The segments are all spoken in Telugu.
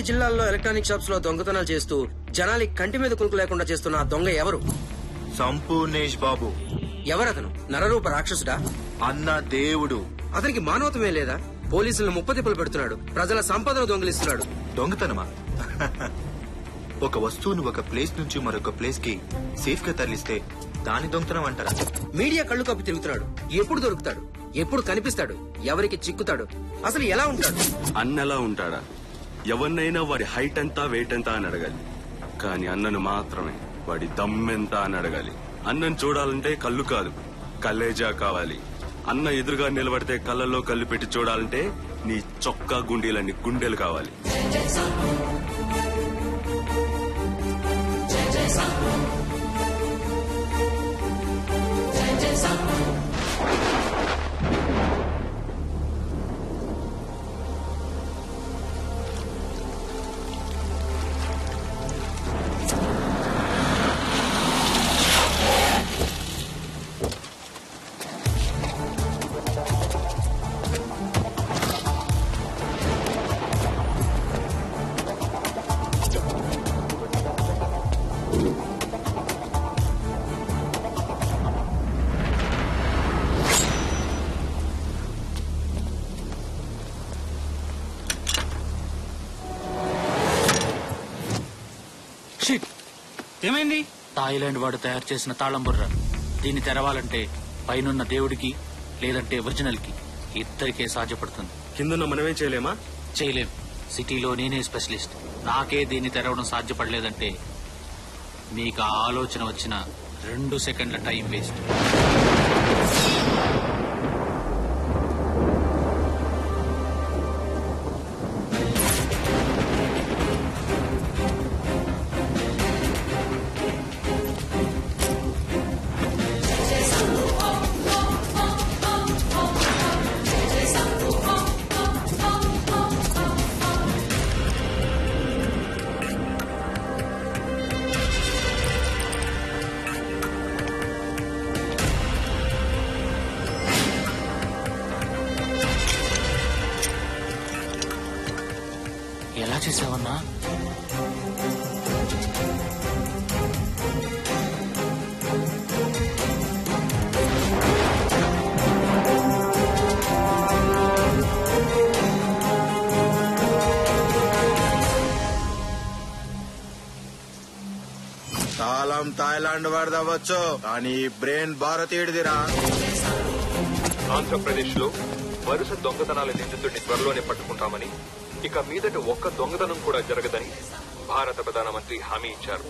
జిల్లాల్లో ఎలక్ట్రానిక్ షాప్స్ లో దొంగతనాలు చేస్తూ జనాలకి కంటి మీద కులుకు లేకుండా చేస్తున్న ఆ దొంగ ఎవరు? సంపూర్ణేష్ బాబు. ఎవరతను? నరరూప రాక్షసుడా? అన్న దేవుడు. అతనికి మానవత్వమే లేదా? పోలీసులను ముప్పతిప్పులు పెడుతున్నాడు, ప్రజల సంపదను దొంగిలిస్తున్నాడు. దొంగతనమా? ఒక వస్తువును ఒక ప్లేస్ నుంచి మరొక ప్లేస్ కి సేఫ్ గా తరలిస్తే దాని దొంగతనం అంటారా? మీడియా కళ్ళు కప్పి తిరుగుతున్నాడు. ఎప్పుడు దొరుకుతాడు? ఎప్పుడు కనిపిస్తాడు? ఎవరికి చిక్కుతాడు? అసలు ఎలా ఉంటాడు? అన్నలా ఉంటాడా? ఎవరినైనా వాడి హైట్ ఎంత వెయిట్ ఎంత అని అడగాలి, కానీ అన్నను మాత్రమే వాడి దమ్మెంత అని అడగాలి. అన్నను చూడాలంటే కళ్ళు కాదు, కలేజా కావాలి. అన్న ఎదురుగా నిలబడితే కళ్ళల్లో కళ్ళు పెట్టి చూడాలంటే నీ చొక్కా గుండీలన్నీ గుండెలు కావాలి. ఏమైంది? థాయిలాండ్ వాడు తయారు చేసిన తాళం బుర్ర. దీన్ని తెరవాలంటే పైనున్న దేవుడికి లేదంటే ఒరిజినల్ కి ఇద్దరికే సాధ్యపడుతుంది. కిందన్న మనమేం చేయలేమా? చేయలేం. సిటీలో నేనే స్పెషలిస్ట్. నాకే దీన్ని తెరవడం సాధ్యపడలేదంటే మీకు ఆ ఆలోచన వచ్చిన 2 సెకండ్ల టైం వేస్ట్. ఎలా చేసావన్నా? తాళం థాయిలాండ్ వాడదవచ్చు, కానీ బ్రెయిన్ భారతీయుడిదిరా. ఆంధ్రప్రదేశ్ లో వరుస దొంగతనాల నిందితుడిని త్వరలోనే పట్టుకుంటామని, ఇక మీదట ఒక్క దొంగతనం కూడా జరగదని భారత ప్రధానమంత్రి హామీ ఇచ్చారు.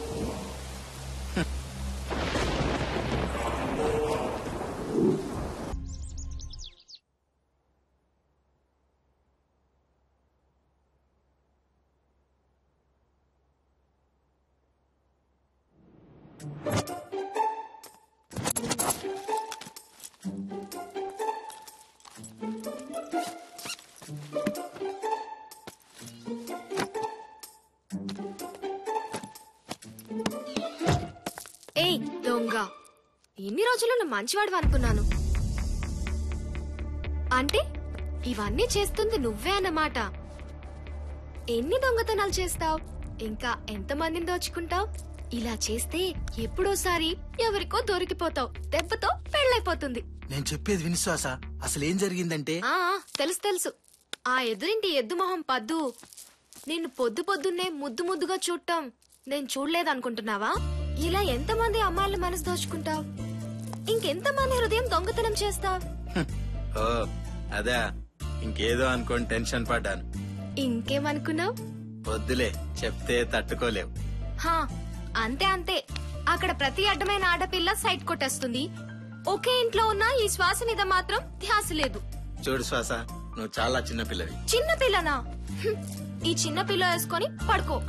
ఏయ్ దొంగ, ఇన్ని రోజులు నువ్వు మంచివాడు అనుకున్నాను. అంటే ఇవన్నీ చేస్తుంది నువ్వే అన్నమాట. ఎన్ని దొంగతనాలు చేస్తావు? ఇంకా ఎంతమందిని దోచుకుంటావు? ఇలా చేస్తే ఎప్పుడోసారి ఎవరికో దొరికిపోతావు. దెబ్బతో పెళ్ళైపోతుంది. నేను చెప్పేది విశ్వాస. అసలేం జరిగిందంటే తెలుసు తెలుసు. ఆ ఎదురింటి ఎద్దు మొహం పద్దు నిన్ను పొద్దు పొద్దున్నే ముద్దు ముద్దుగా చూడటం నేను చూడలేదనుకుంటున్నావా? ఇలా ఎంతమంది అమ్మాయిల మనసు దోచుకుంటావు? ఇంకెంతమంది హృదయం దొంగతనం చేస్తావు? ఓ అదా, ఇంకేదో అనుకోని టెన్షన్ పడ్డాను. ఇంకేమనుకున్నావు? వద్దులే, చెప్తే తట్టుకోలేవు. అంతే అంతే. అక్కడ ప్రతి అడ్డమైన ఆడపిల్ల సైట్ కొట్టేస్తుంది. ఒకే ఇంట్లో ఉన్న ఈ శ్వాస మీద మాత్రం ధ్యాస లేదు. చూడు శ్వాస, నువ్వు చాలా చిన్నపిల్లవి. చిన్నపిల్లనా? ఈ చిన్న పిల్ల వేసుకొని పడుకో.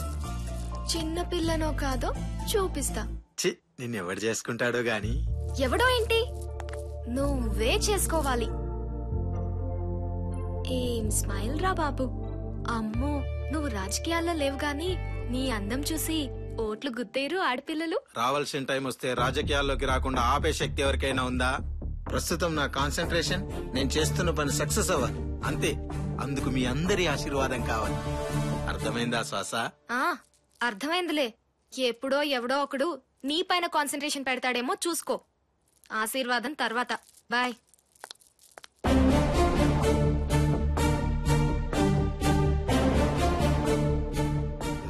చిన్న పిల్లనో కాదో చూపిస్తా. నిన్నెవడు చేసుకుంటాడో గాని. ఎవడో ఏంటి, నువ్వే చేసుకోవాలి. ఏం స్మైల్ రా బాబు. అమ్మో, నువ్వు రాజకీయాల్లో లేవు గాని నీ అందం చూసి ఓట్లు గుద్దేరు ఆడపిల్లలు. రావాల్సిన టైం వస్తే రాజకీయాల్లోకి రాకుండా ఆపే శక్తి ఎవరికైనా ఉందా? ప్రస్తుతం నా కాన్సన్ట్రేషన్ నేను చేస్తున్న పని సక్సెస్ అవ్వాలి అంతే. అందుకు మీ అందరి ఆశీర్వాదం కావాలి. అర్థమైందా శ్వాస? అర్థమైందిలే. ఎప్పుడో ఎవడో ఒకడు నీ పైన కాన్సన్ట్రేషన్ పెడతాడేమో చూసుకో. ఆశీర్వాదం తర్వాత. బాయ్.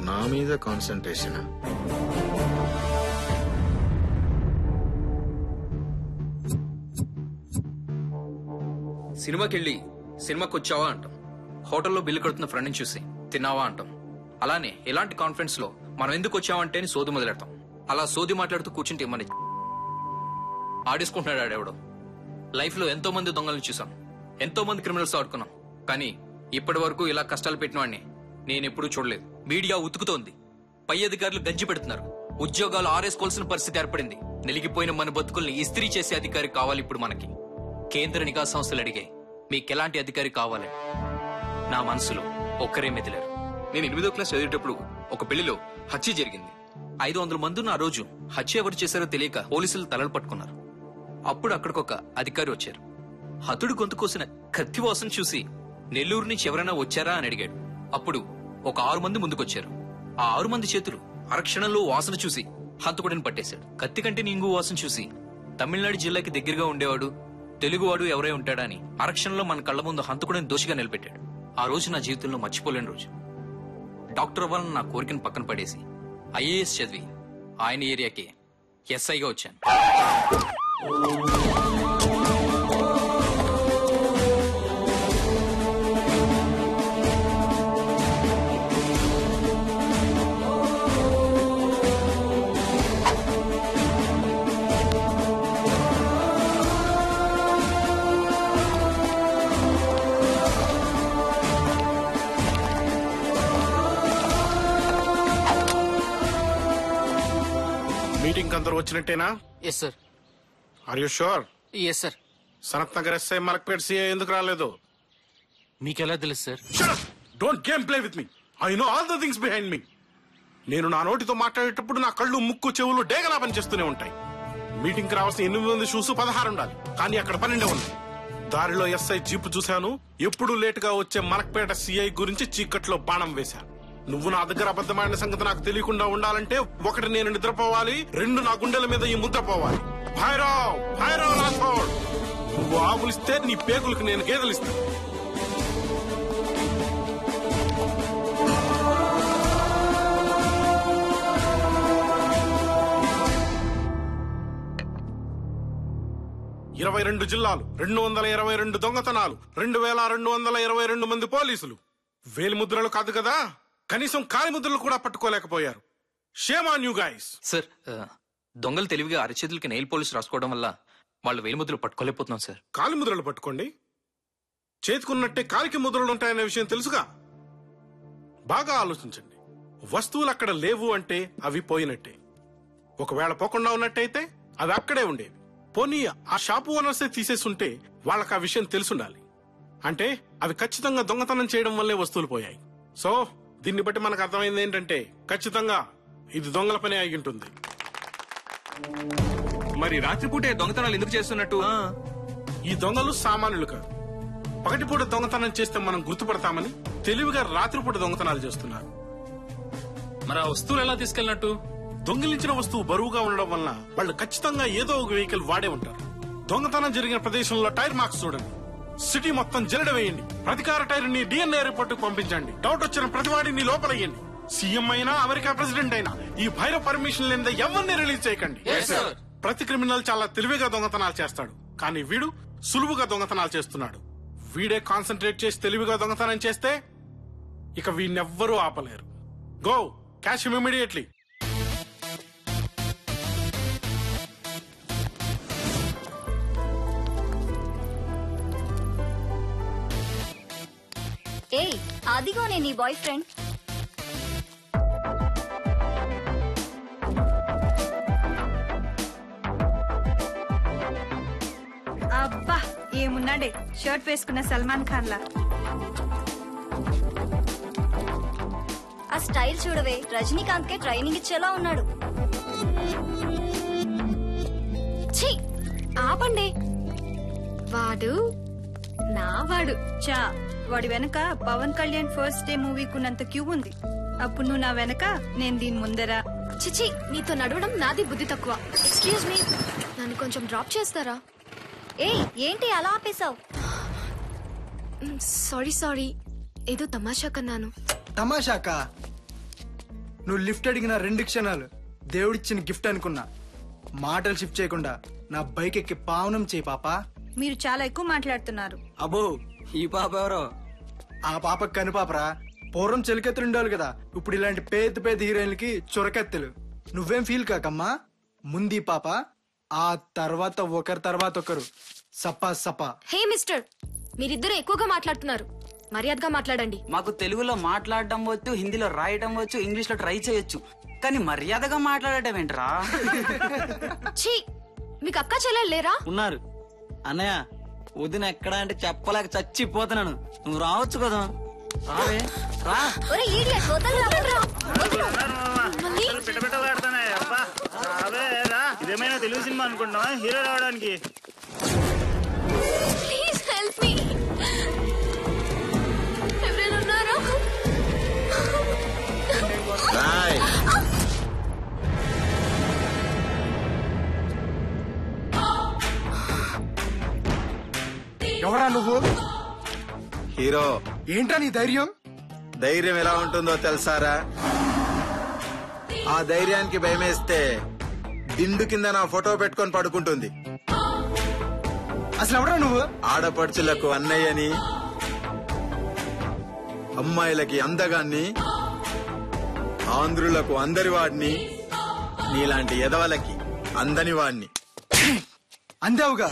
నా మీద కాన్సన్ట్రేషన్? సినిమాకెళ్ళి సినిమాకి వచ్చావా అంటాం. హోటల్లో బిల్లు కడుతున్న ఫ్రెండ్ని చూసి తిన్నావా అంటాం. అలానే ఇలాంటి కాన్ఫరెన్స్ లో మనం ఎందుకు వచ్చామంటే సోది మొదలెడతాం. అలా సోది మాట్లాడుతూ కూర్చుంటే మన ఆడేసుకుంటున్నాడు ఆడెవడో. లైఫ్ లో ఎంతో మంది దొంగలను చూసాం, ఎంతో మంది క్రిమినల్స్ ఆడుకున్నాం. కానీ ఇప్పటి వరకు ఇలా కష్టాలు పెట్టిన వాడిని నేనెప్పుడూ చూడలేదు. మీడియా ఉతుకుతోంది, పై అధికారులు గంజి పెడుతున్నారు, ఉద్యోగాలు ఆరేసుకోవాల్సిన పరిస్థితి ఏర్పడింది. నిలిగిపోయిన మన బతుకుల్ని ఇస్త్రీ చేసే అధికారి కావాలి ఇప్పుడు మనకి. కేంద్ర నిఘా సంస్థలు అడిగాయి, మీకెలాంటి అధికారి కావాలని. నా మనసులో ఒక్కరే మెదిలారు. నేను 8వ క్లాస్ చదివేటప్పుడు ఒక పెళ్లిలో హత్య జరిగింది. 500 మంది ఉన్న ఆ రోజు హత్య ఎవరు చేశారో తెలియక పోలీసులు తలలు పట్టుకున్నారు. అప్పుడు అక్కడికొక అధికారి వచ్చారు. హతుడు గొంతు కోసిన కత్తి వాసన చూసి నెల్లూరు నుంచి ఎవరైనా వచ్చారా అని అడిగాడు. అప్పుడు ఒక 6 మంది ముందుకొచ్చారు. ఆ 6 మంది చేతులు అరక్షణంలో వాసన చూసి హంతకుడిని పట్టేశాడు. కత్తి కంటే నింగు వాసన చూసి తమిళనాడు జిల్లాకి దగ్గరగా ఉండేవాడు తెలుగువాడు ఎవరై ఉంటాడా అని అరక్షణంలో మన కళ్ల ముందు హంతకుడిని దోషిగా నిలబెట్టాడు. ఆ రోజు నా జీవితంలో మర్చిపోలేని రోజు. డాక్టర్ అవ్వాలని నా కోరికను పక్కన పడేసి ఐఏఎస్ చదివి ఆయన ఏరియాకి ఎస్ఐగా వచ్చాను. మీటింగ్ అందరూ వచ్చినట్టేనా? Yes sir. Are you sure? Yes sir. Sanath Nagar SI Malakpet CI ఎందుకు రాలేదు? మీకెలా తెలుసు sir? Don't game play with me. I know all the things behind me. నేను నా నోటితో మాట్లాడేటప్పుడు నా కళ్ళు ముక్కు చెవులు డేగలా పనిచేస్తూనే ఉంటాయి. మీటింగ్ కి రావాల్సిన 8 మంది షూస్ 16 ఉండాలి, కానీ అక్కడ 12 ఉంది. దారిలో ఎస్ఐ జీపు చూశాను. ఎప్పుడు లేట్ గా వచ్చే మలక్పేట సిఐ గురించి చీకట్లో బాణం వేశాను. నువ్వు నా దగ్గర అబద్ధమైన సంగతి నాకు తెలియకుండా ఉండాలంటే 1 నేను నిద్రపోవాలి, 2 నా గుండెల మీద ఈ ముద్ర పోవాలి. భైరవ్ భైరవ్ రాథోడ్, నువ్వు ఆవులిస్తే నీ పేగులకు నేను గేదెలిస్తాను. ఇరవై 22 జిల్లాలు, 222 దొంగతనాలు, 2222 మంది పోలీసులు. వేలిముద్రలు కాదు కదా, కనీసం కాలిముద్రలు కూడా పట్టుకోలేకపోయారు. Shame on you guys. Sir, దొంగలు తెలివిగా అరచేతులకి నెయిల్ పోలిష్ రాసుకోవడం వల్ల వాళ్ళు వేలిముద్రలు పట్టుకోలేకపోతున్నాం సార్. కాలిముద్రలు పట్టుకోండి, చేతికున్నట్టే కాలికి ముద్రలు ఉంటాయనే విషయం తెలుసుగా. బాగా ఆలోచించండి. వస్తువులు అక్కడ లేవు అంటే అవి పోయినట్టే. ఒకవేళ పోకుండా ఉన్నట్టయితే అవి అక్కడే ఉండేవి. పోనీ ఆ షాపు ఓనర్సే తీసేస్తుంటే వాళ్ళకి ఆ విషయం తెలుసుండాలి. అంటే అవి ఖచ్చితంగా దొంగతనం చేయడం వల్లే వస్తువులు పోయాయి. సో దీన్ని బట్టి మనకు అర్థమైంది ఏంటంటే ఖచ్చితంగా ఇది దొంగల పని అయి ఉంటుంది. మరి రాత్రిపూటే దొంగతనాలు ఎందుకు చేస్తున్నట్టు? ఈ దొంగలు సామాన్యులు కాదు. పగటిపూట దొంగతనం చేస్తే మనం గుర్తుపడతామని తెలివిగా రాత్రిపూట దొంగతనాలు చేస్తున్నారు. మరి ఆ వస్తువులు ఎలా తీసుకెళ్ళినట్టు? దొంగిలించిన వస్తువు బరువుగా ఉండడం వలన వాళ్ళు ఖచ్చితంగా ఏదో ఒక వెహికల్ వాడే ఉంటారు. దొంగతనం జరిగిన ప్రదేశంలో టైర్ మార్క్స్ చూడండి. సిటీ మొత్తం జల్లెడ వేయండి. ప్రతికార టైర్ ని DNA రిపోర్ట్ పంపించండి. డౌట్ వచ్చిన ప్రతివాడిని లోపలయ్యండి. సీఎం అయినా అమెరికా ప్రెసిడెంట్ అయినా ఈ భైరవ్ పర్మిషన్ లేని ఎవరిని రిలీజ్ చేయకండి. ప్రతి క్రిమినల్ చాలా తెలివిగా దొంగతనాలు చేస్తాడు, కానీ వీడు సులువుగా దొంగతనాలు చేస్తున్నాడు. వీడే కాన్సన్ట్రేట్ చేసి తెలివిగా దొంగతనం చేస్తే ఇక వీణెవ్వరూ ఆపలేరు. Go cash him immediately. ఏయ్, అదిగోనే నీ బాయ్ ఫ్రెండ్. అబ్బా ఏమున్నాడే, షర్ట్ వేసుకున్న సల్మాన్ ఖాన్ లా. ఆ స్టైల్ చూడవే, రజనీకాంత్ కే ట్రైనింగ్ ఇచ్చేలా ఉన్నాడు. ఛీ, ఆపండి. వాడు నా వాడు. చా వాడి వెనక పవన్ కళ్యాణ్ ఫస్ట్ డే మూవీకున్నంత క్యూ ఉంది. అప్పుడు నువ్వు నా వెనక, నేను దీని ముందరా. చిచి, నీతో నడవడం నాది బుద్ధి తక్కువ. ఎక్స్క్యూజ్ మీ, నన్ను కొంచెం డ్రాప్ చేస్తారా? ఏయ్ ఏంటి అలా ఆపేశావు? సారీ, ఏదో తమాషా కన్నాను. తమాషాకా? నువ్వు లిఫ్ట్ అడిగిన 2 క్షణాలు దేవుడిచ్చిన గిఫ్ట్ అనుకున్నా. మాటలు షిఫ్ట్ చేయకుండా నా బైక్ ఎక్కి పావనం చేయి పాపా. మీరు చాలా ఎక్కువ మాట్లాడుతున్నారు. అబ్బో, ఈ పాప ఎవరో? ఆ పాప కనుపాపరా. పూర్వం చెలికెత్తులు ఉండేవాళ్ళు కదా, ఇప్పుడు ఇలాంటి పేద పేద హీరోయిన్లకి చురకెత్తులు. నువ్వేం ఫీల్ కాకమ్మా. ముందు పాప, ఆ తర్వాత ఒకరి తర్వాత ఒకరు. Supper supper. హే మిస్టర్, మీరిద్దరు ఎక్కువగా మాట్లాడుతున్నారు. మర్యాదగా మాట్లాడండి. మాకు తెలుగులో మాట్లాడడం వచ్చు, హిందీలో రాయడం వచ్చు, ఇంగ్లీష్ లో ట్రై చేయొచ్చు, కానీ మర్యాదగా మాట్లాడటం ఏంట్రా? ఛీ, మీకు అక్క చెల్లెలు లేరా? ఉన్నారు. అన్నయ్య వదిన ఎక్కడ అంటే చెప్పలేక చచ్చిపోతున్నాను. నువ్వు రావచ్చు కదా. రావే రా. ఒరే ఈడియట్, వదలరా. ఇదేమైనా తెలుగు సినిమా అనుకుంటున్నావా హీరో రావడానికి? Please help me. ఎవరైనా ఉన్నారా? ఎవరా నువ్వు? హీరో. ఏంట్రా నీ ధైర్యం? ధైర్యం ఎలా ఉంటుందో తెలుసారా? ఆ ధైర్యానికి భయమేస్తే దిండు కింద నా ఫోటో పెట్టుకొని పడుకుంటుంది. అసలు ఎవరా నువ్వు? ఆడపడుచులకు అన్నయ్యని, అమ్మాయిలకి అందగాన్ని, ఆంధ్రులకు అందరి వాడిని, నీలాంటి ఎదవలకి అందని వాడిని. అందావుగా.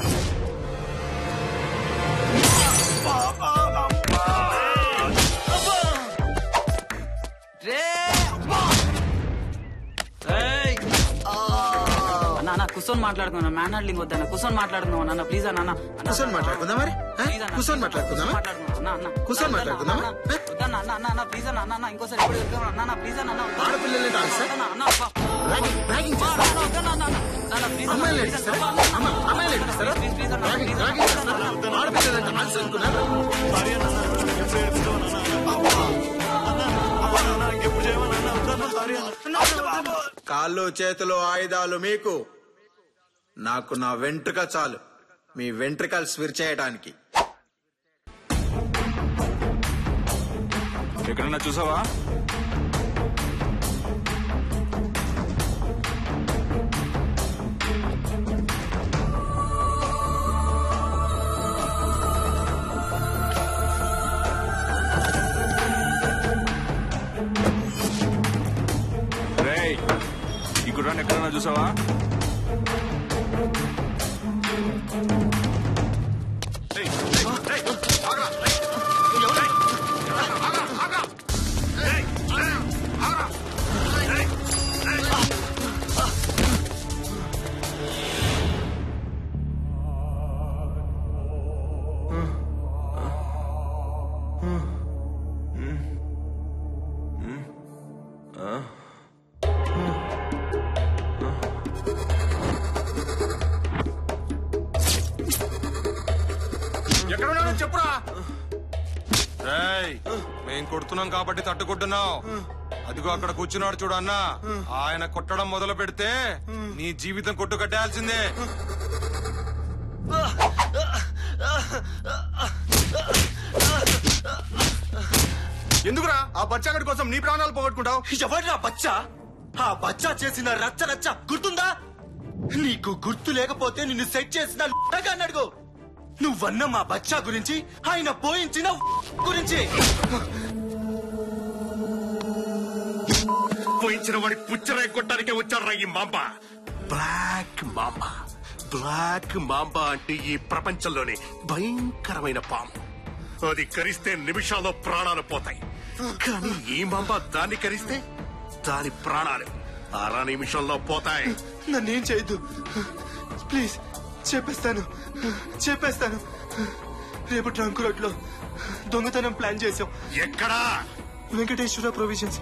అన్న కూర్చొని మాట్లాడుకున్నా. మ్యాన్ హ్యాండ్లింగ్ వద్దన్న, కూర్చొని మాట్లాడుకుందాం అన్న. ప్లీజ్ అన్న. కూర్చొని మాట్లాడుకుందా మరి? కూర్చొని మాట్లాడుకుందామా? కూర్చొని మాట్లాడుకుందామా? అన్న ప్లీజ్ అన్న. ఇంకోసారి ఎప్పుడు అన్న ప్లీజ్ అన్న. ఆడపిల్లల్ని కాళ్ళు చేతులు ఆయుధాలు మీకు, నాకు నా వెంట్రుక చాలు మీ వెంట్రుకలు స్విర్ చేయడానికి. ఎక్కడన్నా చూసావా? ఈ గుర్రాన్ని ఎక్కడన్నా చూసావా? చెప్పురా. మేం కొడుతున్నాం కాబట్టి తట్టుకుంటున్నావు. అదిగో అక్కడ కూర్చున్నాడు చూడు అన్న, ఆయన కొట్టడం మొదలు పెడితే నీ జీవితం కొట్టు కట్టాల్సిందే. ఎందుకురా ఆ బచ్చాగడి కోసం నీ ప్రాణాలు పోగొట్టుకుంటావు? ఎవడ్రా బచ్చా? ఆ బచ్చా చేసిన రచ్చ రచ్చ గుర్తుందా? నీకు గుర్తు లేకపోతే నిన్ను సెట్ చేసిన అడుగు. నువ్వన్న మా బచ్చా గురించి, ఆయన పోయించిన గురించి. పోయించిన వాడి పుచ్చరాయి కొట్టడానికే వచ్చాడు ఈ mamba. Black mamba. Black mamba అంటే ఈ ప్రపంచంలోనే భయంకరమైన పాము. అది కరిస్తే నిమిషాల్లో ప్రాణాలు పోతాయి. కానీ ఈ మాంబా దాన్ని కరిస్తే దాని ప్రాణాలు 6 నిమిషంలో పోతాయి. నన్నేం చేయొద్దు ప్లీజ్. చెప్పేస్తాను. రేపు ట్రంక్ రోడ్ లో దొంగతనం ప్లాన్ చేసాం. ఎక్కడా? వెంకటేశ్వర ప్రొవిజన్స్.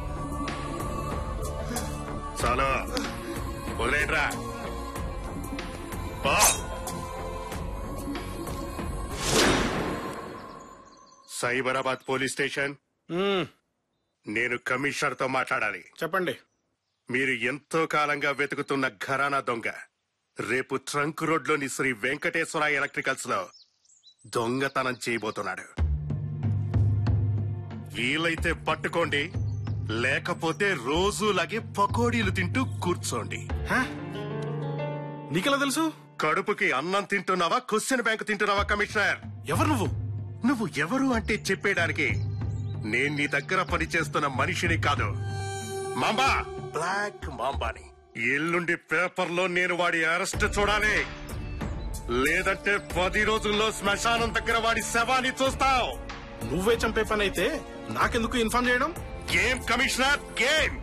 చాలా వదిలేట్రా. Cyberabad police station. నేను కమిషనర్ తో మాట్లాడాలి. చెప్పండి. మీరు ఎంతో కాలంగా వెతుకుతున్న ఘరానా దొంగ రేపు ట్రంక్ రోడ్ లోని శ్రీ వెంకటేశ్వర ఎలక్ట్రికల్స్ లో దొంగతనం చేయబోతున్నాడు. వీలైతే పట్టుకోండి, లేకపోతే రోజులాగే పకోడీలు తింటూ కూర్చోండి. నీకెలా తెలుసు? కడుపుకి అన్నం తింటున్నావా, క్వశ్చన్ బ్యాంక్ తింటున్నావా? కమిషనర్, ఎవరు నువ్వు? నువ్వు ఎవరు అంటే చెప్పేయడానికి నేను నీ దగ్గర పనిచేస్తున్న మనిషిని కాదు, మాంబా, బ్లాక్ మాంబాని. ఎల్లుండి పేపర్లో నేను వాడి అరెస్ట్ చూడాలి, లేదంటే 10 రోజుల్లో శ్మశానం దగ్గర వాడి శవాన్ని చూస్తావు. నువ్వే చంపే పని అయితే నాకెందుకు ఇన్ఫార్మ్ చేయడం? Game commissioner, game.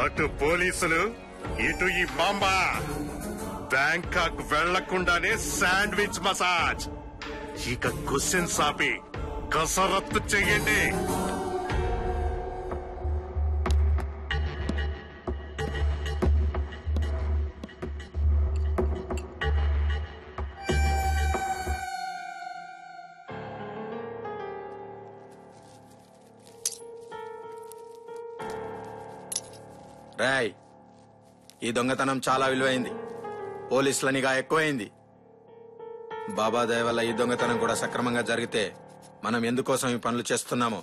అటు పోలీసులు, ఇటు ఈ మాంబా. బ్యాంకాక్ వెళ్లకుండానే శాండ్విచ్ మసాజ్. ఇక క్వశ్చన్స్ ఆపి కసరత్తు చెయ్యండి. రాయ్, ఈ దొంగతనం చాలా విలువైంది. పోలీసుల నిఘా ఎక్కువైంది. బాబా దయ వల్ల ఈ దొంగతనం కూడా సక్రమంగా జరిగితే మనం ఎందుకోసం ఈ పనులు చేస్తున్నామో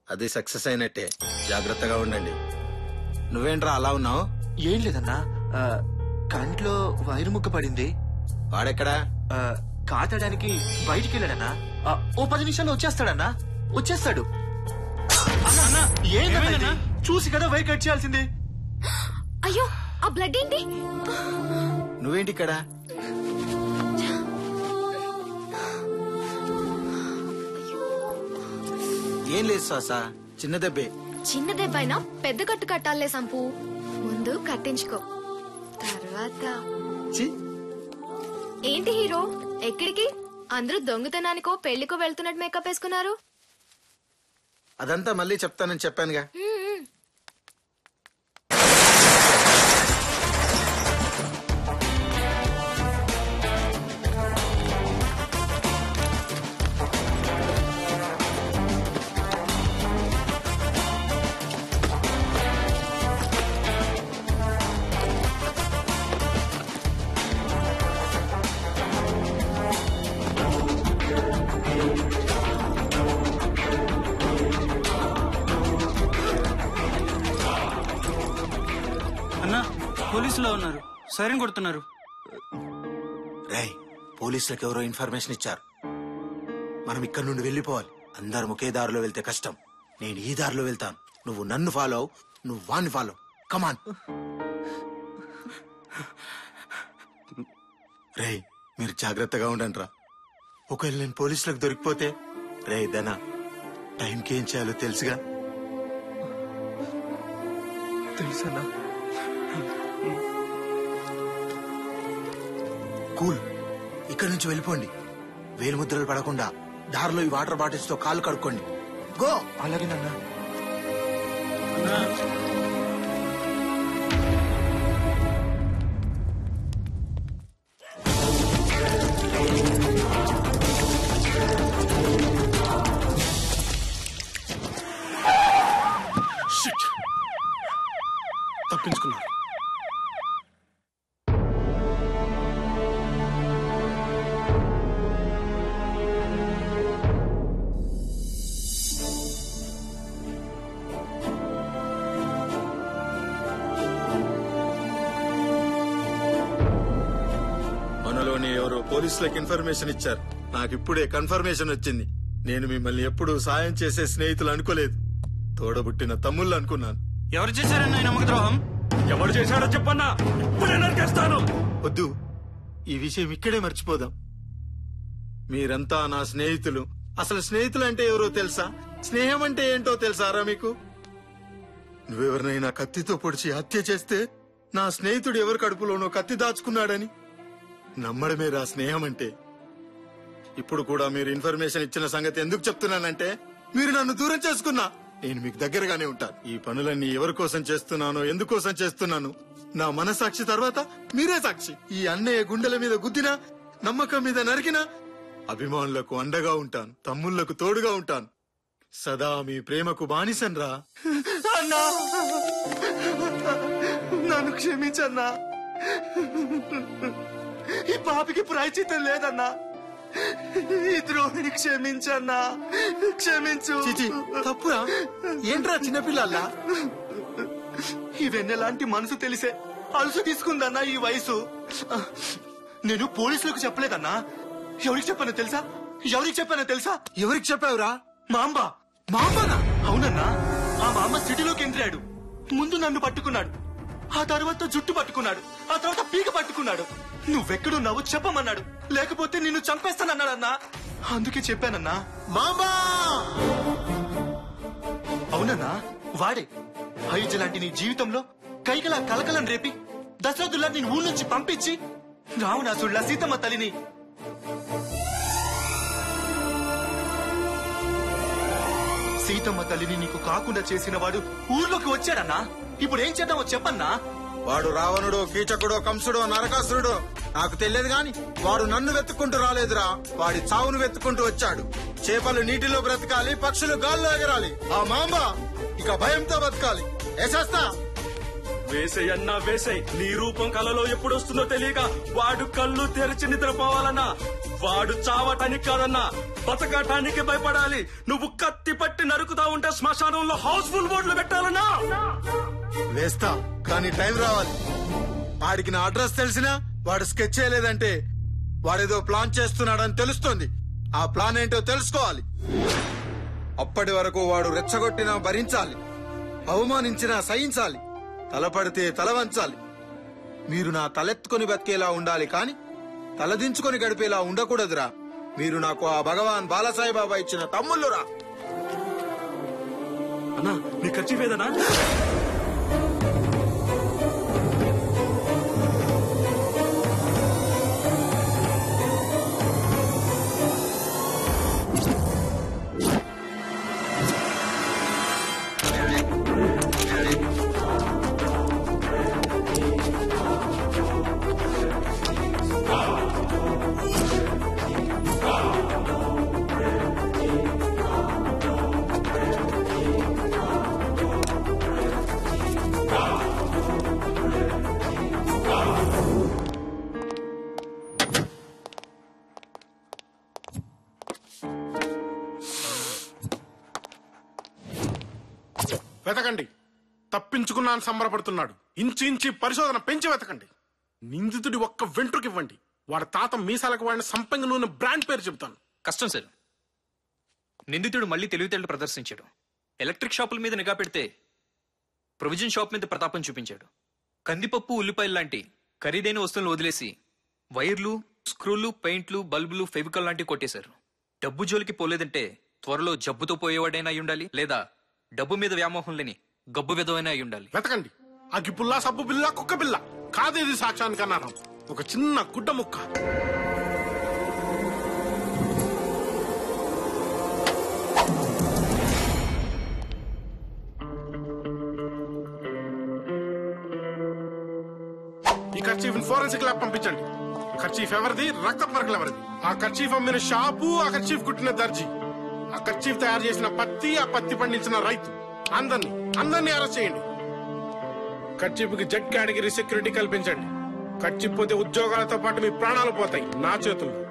అది సక్సెస్ అయినట్టే. జాగ్రత్తగా ఉండండి. నువ్వేంట్రా అలా ఉన్నావు? ఏం లేదన్నా, కంట్లో వైరు ముక్క పడింది. వాడెక్కడా? కాతడానికి బయటికి వెళ్ళాడన్నా. ఓ 10 నిమిషాల్లో వచ్చేస్తాడన్నా. వచ్చేస్తాడు. ఏంటన్నా, చూసి కదా వైర్ కట్ చేయాల్సింది. అయ్యో, ఆ బ్లడ్ ఏంటి? నువ్వేంటి ఇక్కడ? ఏం లేదు శ్వాస, చిన్న దెబ్బే. చిన్న దెబ్బైనా పెద్ద కట్టు కట్టాలే సంపు. ముందు కట్టించుకో, తర్వాత ఏంటి హీరో ఎక్కడికి? అందరూ దొంగతనానికో పెళ్లికో వెళ్తున్నట్టు మేకప్ వేసుకున్నారు. అదంతా మళ్ళీ చెప్తానని చెప్పానుగా. పోలీసులో ఉన్నారు, సైరన్ కొడుతున్నారు. రేయ్, పోలీసులకు ఎవరో ఇన్ఫర్మేషన్ ఇచ్చారు. మనం ఇక్కడి నుండి వెళ్ళిపోవాలి. అందరం ఒకే దారిలో వెళ్తే కష్టం. నేను ఈ దారిలో వెళ్తాను, నువ్వు నన్ను ఫాలో, నువ్వు వాణ్ణి ఫాలో. కమాన్. రేయ్, మీరు జాగ్రత్తగా ఉండండి రా. ఒకవేళ నేను పోలీసులకు దొరికిపోతే? రే ధనా, టైంకి ఏం చేయాలో తెలుసుగా? తెలుసన్నా. కూల్, ఇక్కడి నుంచి వెళ్ళిపోండి. వేలుముద్రలు పడకుండా దారిలో ఈ వాటర్ బాటిల్స్ తో కాళ్ళు కడుక్కోండి. గో. అలాగేనన్నా. తప్పించుకున్నారు. మనలోని ఎవరో పోలీసులకు ఇన్ఫర్మేషన్ ఇచ్చారు. నాకు ఇప్పుడే కన్ఫర్మేషన్ వచ్చింది. నేను మిమ్మల్ని ఎప్పుడూ సాయం చేసే స్నేహితులు అనుకోలేదు, తోడబుట్టిన తమ్ముళ్ళు అనుకున్నాను. ఎవరు చేశారన్నా ఈ నమ్మక ద్రోహం? ఎవరు చేశాడో చెప్పన్నా, ఇప్పుడే నరికేస్తాను. వద్దు, ఈ విషయం ఇక్కడే మర్చిపోదాం. మీరంతా నా స్నేహితులు. అసలు స్నేహితులు అంటే ఎవరో తెలుసా? స్నేహం అంటే ఏంటో తెలుసారా మీకు? నువ్వెవరినైనా కత్తితో పొడిచి హత్య చేస్తే నా స్నేహితుడు ఎవరి కడుపులోనో కత్తి దాచుకున్నాడని నమ్మడమే రా స్నేహం అంటే. ఇప్పుడు కూడా మీరు ఇన్ఫర్మేషన్ ఇచ్చిన సంగతి ఎందుకు చెప్తున్నానంటే, మీరు నన్ను దూరం చేసుకున్నా నేను మీకు దగ్గరగానే ఉంటాను. ఈ పనులన్నీ ఎవరి కోసం చేస్తున్నానో, ఎందుకోసం చేస్తున్నాను, నా మనసాక్షి తర్వాత మీరే సాక్షి. ఈ అన్నయ్య గుండెల మీద గుద్దినా, నమ్మకం మీద నరికినా అభిమానులకు అండగా ఉంటాను, తమ్ముళ్లకు తోడుగా ఉంటాను. సదా మీ ప్రేమకు బానిసన్రా. అన్నా, నన్ను క్షమించన్నా. ఈ పాపికి ప్రాయచిత్తం లేదన్నా. ఈ ద్రోహిని క్షమించన్నా, క్షమించు. తప్పురా, ఏంట్రా చిన్నపిల్లల్లా? ఈ వెన్నెలాంటి మనసు తెలిసే అలసు తీసుకుందన్నా ఈ వయసు. నేను పోలీసులకు చెప్పలేదన్నా. ఎవరికి చెప్పానో తెలుసా? ఎవరికి చెప్పావురా? మాంబా. మాంబానా? అవునన్నా. ఆ మామ సిటీలోకి ఎంట్రాడు. ముందు నన్ను పట్టుకున్నాడు, ఆ తర్వాత జుట్టు పట్టుకున్నాడు, ఆ తర్వాత పీక పట్టుకున్నాడు. నువ్వెక్కడున్నావో చెప్పమన్నాడు, లేకపోతే నిన్ను చంపేస్తానన్నాడన్నా. అందుకే చెప్పానన్నా. మాంబా! అవునన్నా, వాడే. హైజ్ లాంటి నీ జీవితంలో కైకలా కలకలం రేపి దశరథుల్లా నేను ఊళ్ళ నుంచి పంపించి రావణాసుల్లా సీతమ్మ తల్లిని నీకు కాకుండా చేసిన వాడు ఊర్లోకి వచ్చాడన్నా. ఇప్పుడు ఏం చేద్దామో చెప్పన్నా. వాడు రావణుడో, కీచకుడో, కంసుడో, నరకాసురుడో నాకు తెలియదు గాని వాడు నన్ను వెతుక్కుంటూ రాలేదురా. వాడి చావును వెతుక్కుంటూ వచ్చాడు. చేపలు నీటిలో బ్రతకాలి, పక్షులు గాల్లో ఎగరాలి. ఆ మాంబ ఇక భయంతో బతకాలి. వేసేస్తా. వేసేయన్నా వేసేయ్. నీ రూపం కలలో ఎప్పుడొస్తుందో తెలియక వాడు కళ్ళు తెరిచి నిద్రపోవాలన్నా. వాడు చావటానికి కాదన్నా, బతకటానికి భయపడాలి. నువ్వు కత్తి పట్టి నరుకుతా ఉంటే శ్మశానంలో హౌస్ఫుల్ బోర్డులు పెట్టాలన్నా. వేస్తా, కానీ టైం రావాలి. వాడికి నా అడ్రస్ తెలిసినా వాడు స్కెచ్ చేయలేదంటే వాడేదో ప్లాన్ చేస్తున్నాడని తెలుస్తోంది. ఆ ప్లాన్ ఏంటో తెలుసుకోవాలి. అప్పటి వరకు వాడు రెచ్చగొట్టినా భరించాలి, అవమానించినా సహించాలి, తలపడితే తల వంచాలి. మీరు నా తలెత్తుకొని బతికేలా ఉండాలి, కాని తలదించుకొని గడిపేలా ఉండకూడదురా. మీరు నాకు ఆ భగవాన్ బాలసాయిబాబా ఇచ్చిన తమ్ముళ్ళురా. అన్నా, నీ ఖర్చు వేదనా? వెతకండి. తప్పించుకున్నాను సంబరపడుతున్నాడు. ఇంచి పరిశోధన పెంచి వెతకండి. నిందితుడి ఒక్క వెంట్రుకివ్వండి, వాడి తాత మీసాలకు వాడిన సంపంగి నూనె బ్రాండ్ పేరు చెబుతాను. కష్టం సార్. నిందితుడు మళ్ళీ తెలివితేటలు ప్రదర్శించాడు. ఎలక్ట్రిక్ షాపుల మీద నిఘా పెడితే ప్రొవిజన్ షాప్ మీద ప్రతాపం చూపించాడు. కందిపప్పు, ఉల్లిపాయలు లాంటి ఖరీదైన వస్తువులను వదిలేసి వైర్లు, స్క్రూలు, పెయింట్లు, బల్బులు, ఫెవికల్ లాంటివి కొట్టేశారు. డబ్బు జోలికి పోలేదంటే త్వరలో జబ్బుతో పోయేవాడైనా అయి ఉండాలి, లేదా డబ్బు మీద వ్యామోహం లేని గబ్బు విధమైనా అయి ఉండాలి. వెతకండి. అగ్గిపుల్ల, సబ్బు బిల్ల, కుక్క బిల్ల కాదేది సాక్ష్యానికి అన్నారు. ఒక చిన్న గుడ్డ ముక్క. ఈ కర్చీఫ్ ఫోరెన్సిక్ ల్యాబ్ పంపించండి. కర్చీఫ్ ఎవరిది, రక్త పరీక్షలు ఎవరిది, ఆ కర్చీఫ్ అమ్మిన షాపు, ఆ కర్చీఫ్ కుట్టిన దర్జీ, ఆ కర్చీఫ్ తయారు చేసిన పత్తి, ఆ పత్తి పండించిన రైతు, అందరినీ అరెస్ట్ చేయండి. కర్చీఫ్ కి జెడ్ కేటగిరీ సెక్యూరిటీ కల్పించండి. కర్చీఫ్ పోతే ఉద్యోగాలతో పాటు మీ ప్రాణాలు పోతాయి నా చేతుల్లో.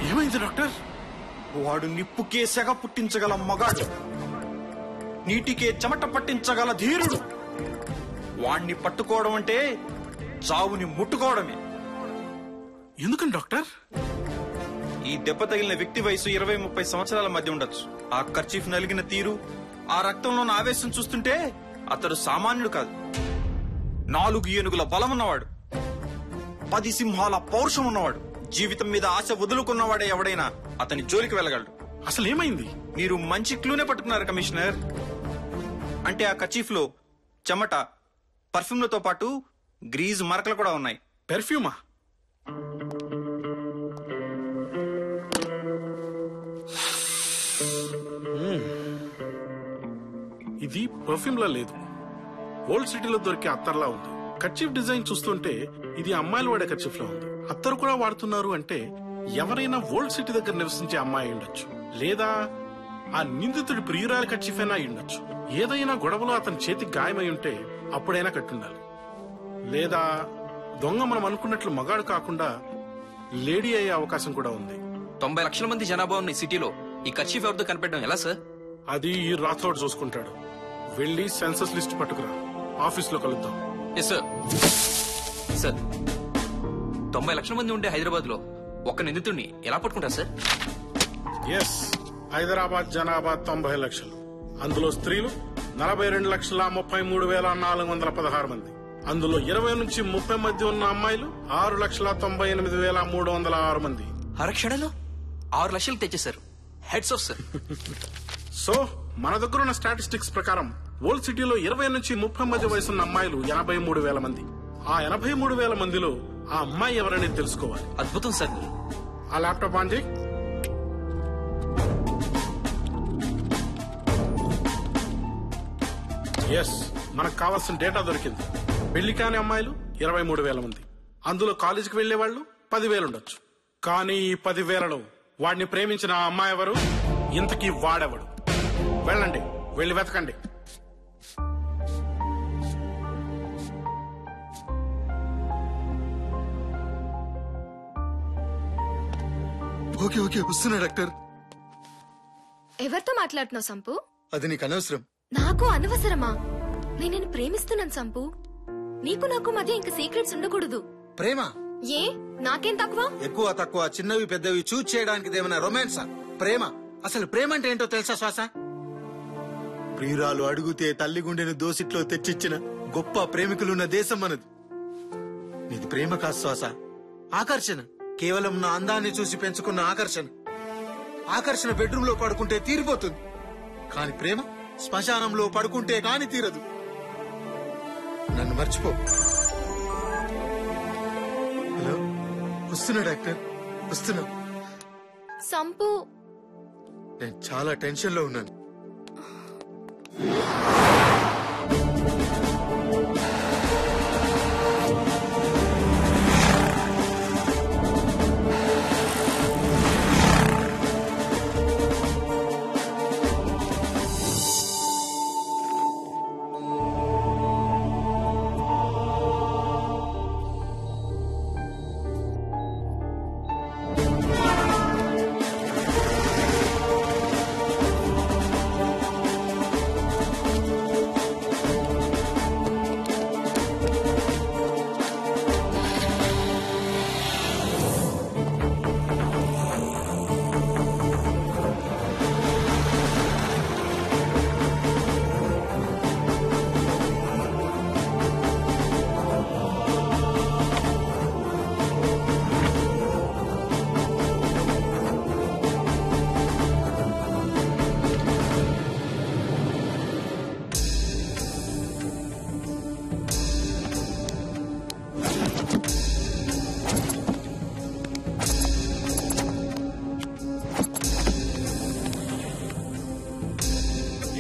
ఏమైంది డాక్టర్? వాడు నిప్పుకే సెగ పుట్టించగల మగాడు, నీటికే చెమట పట్టించగల ధీరుడు. వాణ్ణి పట్టుకోవడం అంటే చావుని ముట్టుకోవడమే. ఎందుకని డాక్టర్? ఈ దెబ్బ తగిలిన వ్యక్తి వయసు 20-30 సంవత్సరాల మధ్య ఉండొచ్చు. ఆ కర్చీఫ్ నలిగిన తీరు, ఆ రక్తంలోని ఆవేశం చూస్తుంటే అతడు సామాన్యుడు కాదు. 4 ఏనుగుల బలం ఉన్నవాడు, 10 సింహాల పౌరుషం ఉన్నవాడు, జీవితం మీద ఆశ వదులుకున్నవాడే ఎవడైనా అతని జోలికి వెళ్ళగలడు. అసలు ఏమైంది? మీరు మంచి క్లూనే పట్టుకున్నారు కమిషనర్. అంటే ఆ కర్చీఫ్ లో చెమట, పర్ఫ్యూమ్లతో పాటు గ్రీజ్ మరకలు కూడా ఉన్నాయి. పెర్ఫ్యూమా? ఇది పర్ఫ్యూమ్ లా లేదు, ఓల్డ్ సిటీలో దొరికే అత్తర్లా ఉంది. కర్చీఫ్ డిజైన్ చూస్తుంటే ఇది అమ్మాయిలు వాడే కర్చీఫ్ లా ఉంది. అత్తరు కూడా వాడుతున్నారు అంటే ఎవరైనా ఓల్డ్ సిటీ దగ్గర నివసించే అమ్మాయి ఉండొచ్చు, లేదా ఆ నిందితుడి ప్రియురాలి కర్చీఫ్ అయినా ఉండొచ్చు. ఏదైనా గొడవలో అతని చేతికి గాయమై ఉంటే అప్పుడైనా కట్టుండాలి. లేదా దొంగ మనం అనుకున్నట్లు మగాడు కాకుండా లేడీ అయ్యే అవకాశం కూడా ఉంది. 90 లక్షల మంది జనాభా ఉన్న ఈ సిటీలో ఈ కర్చీఫ్ ఎవరితో కనిపెట్టడం ఎలా సార్? అది ఈ రాథోడ్ చూసుకుంటాడు. వెళ్ళి సెన్సస్ లిస్ట్ పట్టుకురా, ఆఫీస్ లో కలుద్దాం. Yes sir. సార్ 90 లక్షల మంది ఉండే హైదరాబాద్ లో ఒక్క నిందితుడిని ఎలా పట్టుకుంటారు సార్? ఎస్, హైదరాబాద్ జనాభా 90 లక్షలు. అందులో స్త్రీలు 42,33,416 మంది. అందులో 20 నుంచి 30 మధ్య ఉన్న అమ్మాయిలు 6,98,306 మంది. అరక్షణలో 6 లక్షలు తెచ్చేశారు. Hats off sir. సో మన దగ్గర ఉన్న స్టాటిస్టిక్స్ ప్రకారం ఓల్డ్ సిటీలో 20 నుంచి 30 మధ్య వయసున్న అమ్మాయిలు 83,000 మంది. ఆ 83,000 మందిలో ఆ అమ్మాయి ఎవరనేది తెలుసుకోవాలి. అద్భుతం సార్. ఆ ల్యాప్టాప్ ఆన్ చేయి. ఎస్, మనకు కావాల్సిన డేటా దొరికింది. పెళ్లి కాని అమ్మాయిలు 23,000 మంది. అందులో కాలేజీకి వెళ్లే వాళ్ళు 10,000 ఉండొచ్చు. కానీ ఈ 10,000లో వాడిని ప్రేమించిన ఆ అమ్మాయి ఎవరు? ఇంతకీ వాడెవడు? వెళ్ళండి, వెళ్ళి వెతకండి. ఓకే ఓకే, వస్తున్నా డాక్టర్. ఎవరితో మాట్లాడుతున్నావు సంపు? అది నీకు అనవసరం. నాకు అనవసరమా? నేను నిన్ను ప్రేమిస్తున్నాను సంపు. నీకు నాకు మధ్య ఇంకా సీక్రెట్స్ ఉండకూడదు. ప్రేమ ఏ నాకేం తక్కువ? ఎక్కువ తక్కువ, చిన్నవి పెద్దవి చూజ్ చేయడానికి ఏమైనా రొమాన్సా? ప్రేమ అసలు ప్రేమ అంటే ఏంటో తెలుసా శ్వాస? ప్రియురాలు అడుగుతే తల్లి గుండెను దోసిట్లో తెచ్చిచ్చిన గొప్ప ప్రేమికులున్న దేశం మనది. నీది ప్రేమ కాదు శ్వాస, ఆకర్షణ. కేవలం నా అందాన్ని చూసి పెంచుకున్న ఆకర్షణ. ఆకర్షణ బెడ్రూమ్ లో పడుకుంటే తీరిపోతుంది, కాని ప్రేమ శ్మశానంలో పడుకుంటే కాని తీరదు. నన్ను మర్చిపో. హలో, వస్తున్నా డాక్టర్, వస్తున్నా. సంపు, నేను చాలా టెన్షన్ లో ఉన్నాను.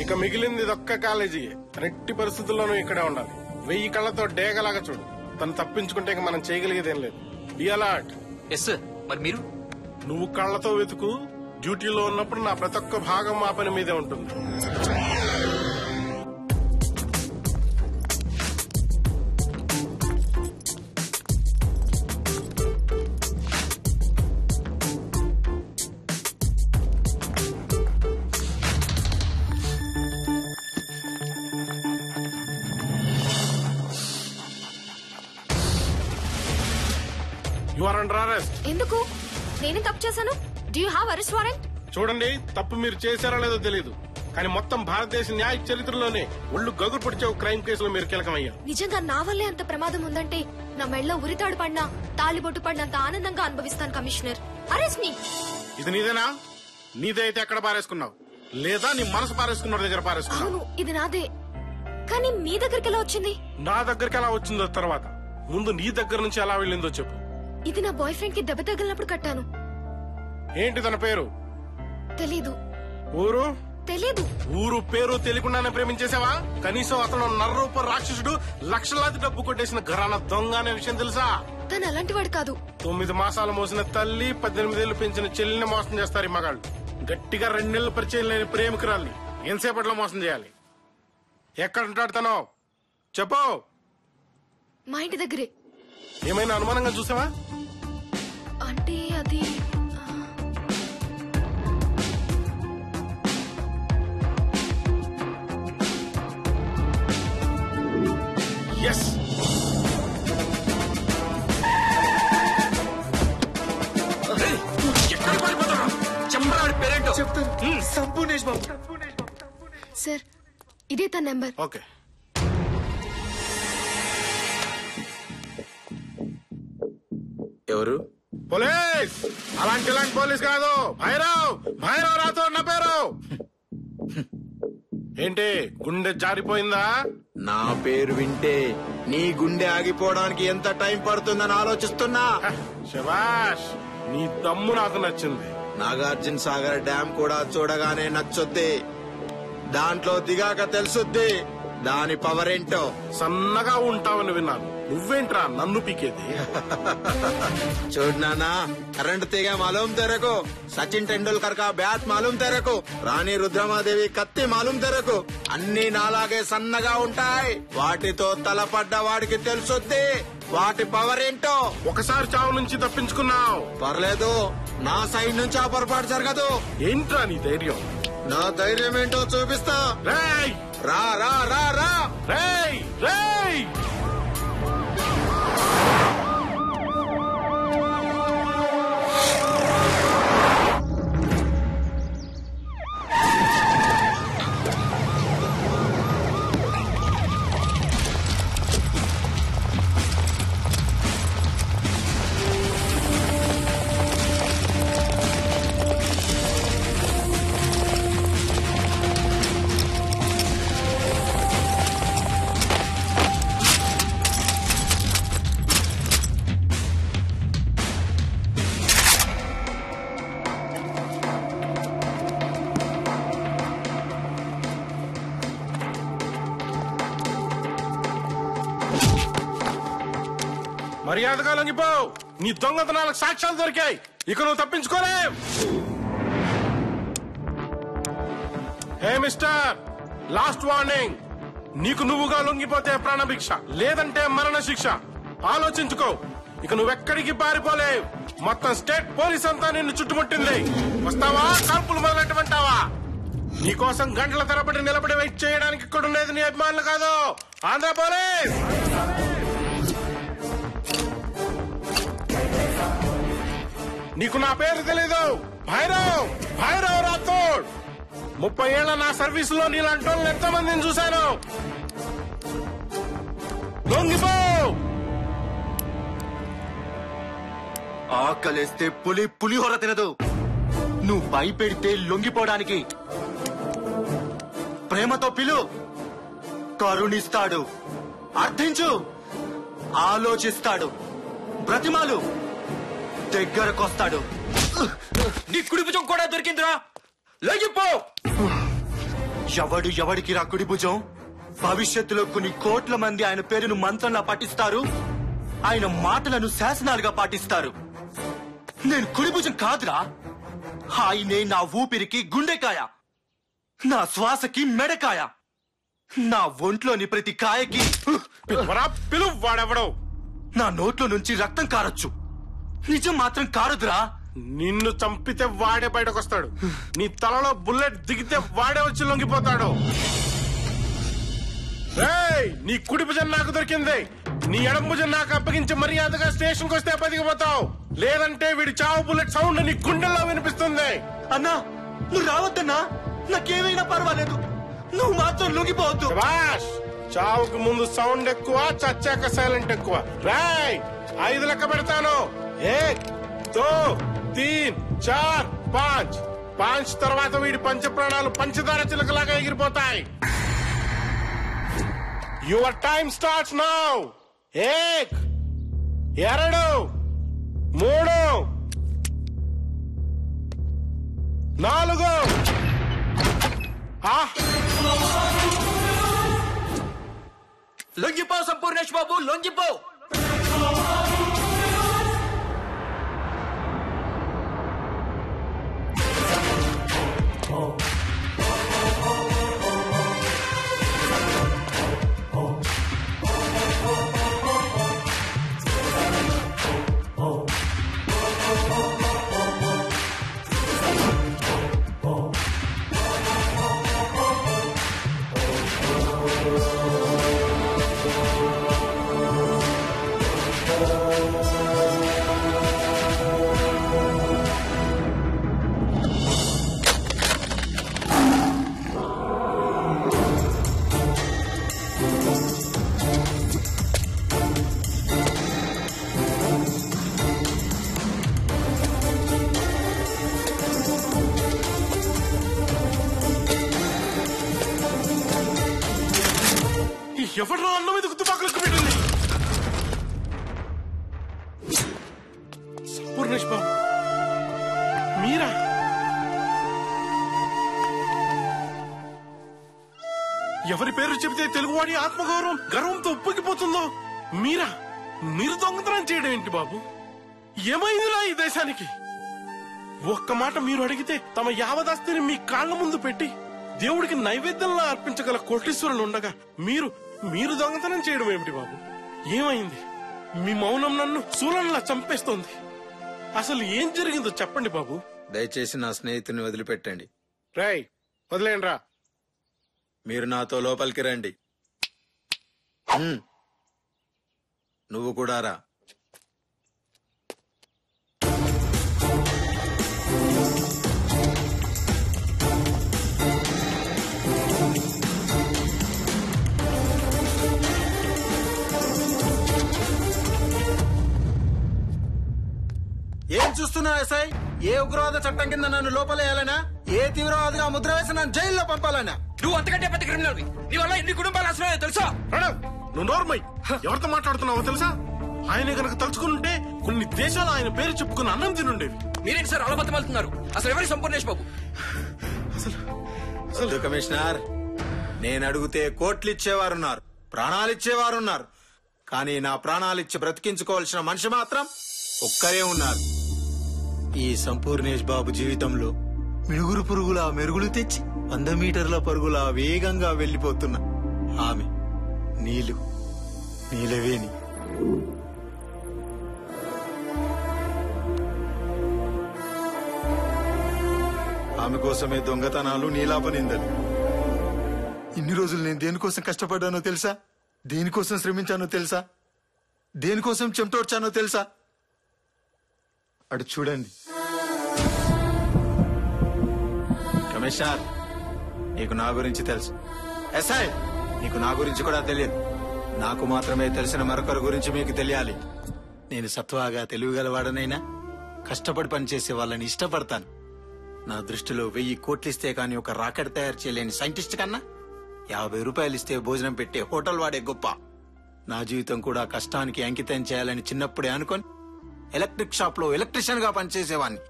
ఇక మిగిలింది ఒక్క కాలేజీ. రెట్టి పరిస్థితుల్లోనూ ఇక్కడే ఉండాలి. 1000 కళ్ళతో డేగలాగా చూడు. తను తప్పించుకుంటే ఇక మనం చేయగలిగేదేం లేదు. Be alert. Yes sir. మరి మీరు? నువ్వు కళ్ళతో వెతుకు. డ్యూటీలో ఉన్నప్పుడు నా ప్రతి ఒక్క భాగం మా పని మీదే ఉంటుంది. ఎందుకు? నేనేం తప్పు చేశాను? Do you have arrest warrant? చూడండి, తప్పు మీరు చేశారో లేదో తెలియదు, కానీ మొత్తం భారతదేశ న్యాయ చరిత్రలోనే ఒళ్ళు గగురు పొడిచే ఒక క్రైమ్ కేసులో మీరు కీలకమయ్యారు. నిజంగా నా వల్లే అంత ప్రమాదం ఉందంటే నా మెళ్ళలో ఉరితాడు పడినా తాళిబొట్టు పడినంత ఆనందంగా అనుభవిస్తాను కమిషనర్. అరెస్ట్ మీ. ఇది నీదేనా? నీదే అయితే ఎక్కడ పారేసుకున్నావు? లేదా నీ మనసు పారేసుకున్న దగ్గర పారేసుకున్నావు? అవును, ఇది నాదే. కానీ మీ దగ్గరికి ఎలా వచ్చింది? నా దగ్గరికి ఎలా వచ్చిందో తర్వాత, ముందు నీ దగ్గర నుంచి ఎలా వెళ్ళిందో చెప్పు. ఇది నా బాయ్ ఫ్రెండ్ కి దెబ్బ తగిలినప్పుడు కట్టాను. ఏంటి తన పేరు? తెలీదు. ఊరు? తెలియదు. ఊరు పేరు తెలియకుండానే ప్రేమించేసావా? కనీసం అతను నర్రూప రాక్షసుడు, లక్షలాది డబ్బు కొట్టేసిన ఘరానా దొంగ అనే విషయం తెలుసా? తను అలాంటి వాడు కాదు. 9 మాసాలు మోసిన తల్లి, 18 ఏళ్లు పెంచిన చెల్లిని మోసం చేస్తారు ఈ మగాళ్ళు. గట్టిగా 2 నెలలు పరిచయం లేని ప్రేమికురాల్ని ఎంతసేపట్లో మోసం చేయాలి? ఎక్కడ ఉంటాడు తను? చెప్పు. మా ఇంటి దగ్గరే. ఏమైనా అనుమానంగా చూసావా? అంటే అది ఎస్. సార్, ఇదే తన నెంబర్. ఓకే. ఎవరు? పోలీస్. ఇలాంటి పోలీస్ కాదు. భైరవ్. భైరవ్ రాతో నా పేరు. ఏంటి గుండె జారిపోయిందా? నా పేరు వింటే నీ గుండె ఆగిపోవడానికి ఎంత టైం పడుతుందని ఆలోచిస్తున్నా. శభాష్, నీ దమ్ము నాకు నచ్చింది. నాగార్జున సాగర్ డ్యామ్ కూడా చూడగానే నచ్చుద్ది. దాంట్లో దిగాక తెలుసుద్ది దాని పవర్ ఏంటో. సన్నగా ఉంటావని విన్నాను. నువ్వేంట్రా నన్ను పీకేది? చూడు నాన్న, కరెంట్ తీగ మాలూం తెరకు, సచిన్ టెండూల్కర్ కా బ్యాట్ మాలూం తెరకు, రాణి రుద్రమాదేవి కత్తి మాలూం తెరకు. అన్ని నాలాగే సన్నగా ఉంటాయి. వాటితో తలపడ్డ వాడికి తెలుసుద్ది వాటి పవర్ ఏంటో. ఒకసారి చావు నుంచి తప్పించుకున్నావు. పర్లేదు, నా సైడ్ నుంచి ఆ పొరపాటు జరగదు. ఏంట్రా నీ ధైర్యం? నా ధైర్యం ఏంటో చూపిస్తా. రేయ్ రా రా రా రా. రేయ్ రేయ్. మర్యాదగా లొంగిపో. నీ దొంగతనాలకు సాక్ష్యాలు దొరికాయి. ఇక నువ్వు తప్పించుకోలేవు. Hey mister, last warning. నీకు నువ్వుగా లొంగిపోతే ప్రాణభిక్ష, లేదంటే మరణ శిక్ష. ఆలోచించుకో. ఇక నువ్వెక్కడికి పారిపోలేవు. మొత్తం స్టేట్ పోలీస్ అంతా నిన్ను చుట్టుముట్టింది. వస్తావా? కాల్పులు మొదలెట్టమంటావా? నీకోసం గంటల తరబడి నిలబడి వెయిట్ చేయడానికి ఇక్కడ ఉండేది నీ అభిమానులు కాదు, ఆంధ్ర పోలీస్. నీకు నా పేరు తెలీదు. భైరవ్. భైరవ్ రాథోడ్. 30 ఏళ్ల నా సర్వీస్ లో నీలాంటి వాళ్ళని ఎంతో మందిని చూశాను. లొంగిపో. ఆకలేస్తే పులిహోర తినదు. నువ్వు భయపెడితే లొంగిపోవడానికి. ప్రేమతో పిలు, కరుణిస్తాడు. అర్థించు, ఆలోచిస్తాడు. బ్రతిమాలు, దగ్గరకొస్తాడు. నీ కుడి భుజం కూడా దొరికిందిరా. లొంగిపో. ఎవడికి రా కుడి భుజం? భవిష్యత్తులో కొన్ని కోట్ల మంది ఆయన పేరును మంత్రంలా పఠిస్తారు. ఆయన మాటలను శాసనాలుగా పాటిస్తారు. నేను కుడి భుజం కాదురా. ఆయనే నా ఊపిరికి గుండెకాయ, నా శ్వాసకి మెడకాయ, నా ఒంట్లోని ప్రతి కాయకి. పిలు. వాడెవడో నా నోట్లో నుంచి రక్తం కారొచ్చు, నిజం మాత్రం కారుదురా. నిన్ను చంపితే వాడే బయటకొస్తాడు. నీ తలలో బుల్లెట్ దిగితే వాడే వచ్చి లొంగిపోతాడు. నీ కుడి భుజం నాకు దొరికింది. నీ ఎడం భుజం నాకు అప్పగించి మర్యాదగా స్టేషన్ కు వస్తే బతికిపోతావు. లేదంటే వీడి చావు బుల్లెట్ సౌండ్ నీ గుండెల్లో వినిపిస్తుంది. అన్నా, నువ్వు రావద్దన్నా. నాకేమైనా పర్వాలేదు, నువ్వు మాత్రం లొంగిపోవద్దు. చావుకు ముందు సౌండ్ ఎక్కువ, చచ్చాక సైలెంట్ ఎక్కువ. రాయ్ 5 లెక్క పెడతాను. 1 2 3 4 5. 5 తర్వాత వీడి పంచ ప్రాణాలు పంచదార చిలకలాగా ఎగిరిపోతాయి. Your time starts now. 1 2 3 4. లొంగిపో సంపూర్ణేష్ బాబు, లొంగిపో. ఎవరు అన్నం మీద తుపాకులకు పెట్టింది? సంపూర్ణేష్ బాబు మీరా? ఎవరి పేరు చెబితే తెలుగువాడి ఆత్మగౌరవం గర్వంతో ఉప్పొంగిపోతుందో మీరా? మీరు దొంగతనం చేయడం ఏంటి బాబు? ఏమైందిరా ఈ దేశానికి? ఒక్క మాట మీరు అడిగితే తమ యావదాస్తిని మీ కాళ్ల ముందు పెట్టి దేవుడికి నైవేద్యంలా అర్పించగల కోటీశ్వరులు ఉండగా మీరు దొంగతనం చేయడం ఏమిటి బాబు? ఏమైంది? మీ మౌనం నన్ను శూలంలా చంపేస్తోంది. అసలు ఏం జరిగిందో చెప్పండి బాబు. దయచేసి నా స్నేహితుని వదిలిపెట్టండి. రాయ్ వదిలేండి రా. మీరు నాతో లోపలికి రండి. నువ్వు కూడా రా. ఏం చూస్తున్నా ఎస్ఐ? ఏ ఉగ్రవాద చట్టం కింద నన్ను లోపలేయాలనా? ఏ తీవ్రవాదిగా ముద్ర వేసి నన్ను జైల్లో పంపాలనా? నువ్వు అంతకంటే పెద్ద క్రిమినల్. నీ వల్ల ఎన్ని కుటుంబాలు అసలు తెలుసా? నువ్వు నోర్మై. ఎవరితో మాట్లాడుతున్నావో తెలుసా? ఆయన కనుక తలుచుకుంటే కొన్ని దేశాలు ఆయన పేరు చెప్పుకుని అన్నం తినుండేవి. మీరేంటి సార్ అలబద్ధం వెళ్తున్నారు? అసలు ఎవరి సంపూర్ణేష్ బాబు? అసలు కమిషనర్, నేను అడిగితే కోట్లు ఇచ్చేవారున్నారు, ప్రాణాలు ఇచ్చేవారున్నారు. కానీ నా ప్రాణాలిచ్చి బ్రతికించుకోవాల్సిన మనిషి మాత్రం ఒక్కరే ఉన్నారు. ఈ సంపూర్ణేష్ బాబు జీవితంలో మిడుగురు పురుగులా మెరుగులు తెచ్చి 100 మీటర్ల పరుగులా వేగంగా వెళ్లిపోతున్న ఆమె నీలవేణి. ఆమె కోసమే దొంగతనాలు, నీలాపనిందలు. ఇన్ని రోజులు నేను దేనికోసం కష్టపడ్డానో తెలుసా? దేనికోసం శ్రమించానో తెలుసా? దేనికోసం చెమటోడ్చానో తెలుసా? అటు చూడండి. కమిషనర్, నీకు నా గురించి తెలుసు. ఎస్ఐ, నీకు నా గురించి కూడా తెలియదు. నాకు మాత్రమే తెలిసిన మరొకరి గురించి మీకు తెలియాలి. నేను సత్వాగా తెలివిగలవాడనైనా కష్టపడి పనిచేసే వాళ్ళని ఇష్టపడతాను. నా దృష్టిలో 1000 కోట్లిస్తే కానీ ఒక రాకెట్ తయారు చేయలేని సైంటిస్ట్ కన్నా 50 రూపాయలు ఇస్తే భోజనం పెట్టే హోటల్ వాడే గొప్ప. నా జీవితం కూడా కష్టానికి అంకితం చేయాలని చిన్నప్పుడే అనుకొని ఎలక్ట్రిక్ షాప్ లో ఎలక్ట్రీషియన్ గా పనిచేసేవాడిని.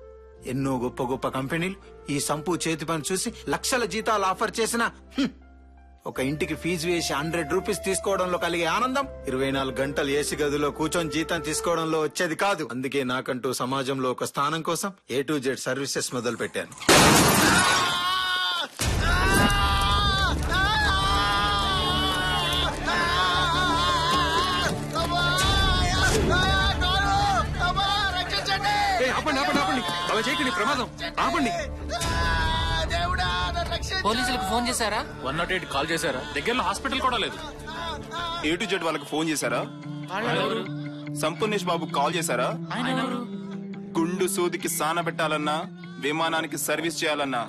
ఎన్నో గొప్ప గొప్ప కంపెనీలు ఈ సంపు చేతి పని చూసి లక్షల జీతాలు ఆఫర్ చేసిన ఒక ఇంటికి ఫీజు వేసి 100 రూపీస్ తీసుకోవడంలో కలిగే ఆనందం 24 గంటలు ఏసీ గదిలో కూర్చొని జీతం తీసుకోవడంలో వచ్చేది కాదు. అందుకే నాకంటూ సమాజంలో ఒక స్థానం కోసం A to Z సర్వీసెస్ మొదలు పెట్టాను. అలా చేయకండి, ప్రమాదం. ఆపండి. పోలీసులకు ఫోన్ చేశారా? 108 కాల్ చేశారా? దగ్గరలో హాస్పిటల్ కూడా లేదు. A to Z వాళ్ళకి ఫోన్ చేశారా? సంపూర్ణేష్ బాబు కాల్ చేశారా? గుండు సూదికి సాన పెట్టాలన్నా, విమానానికి సర్వీస్ చేయాలన్నా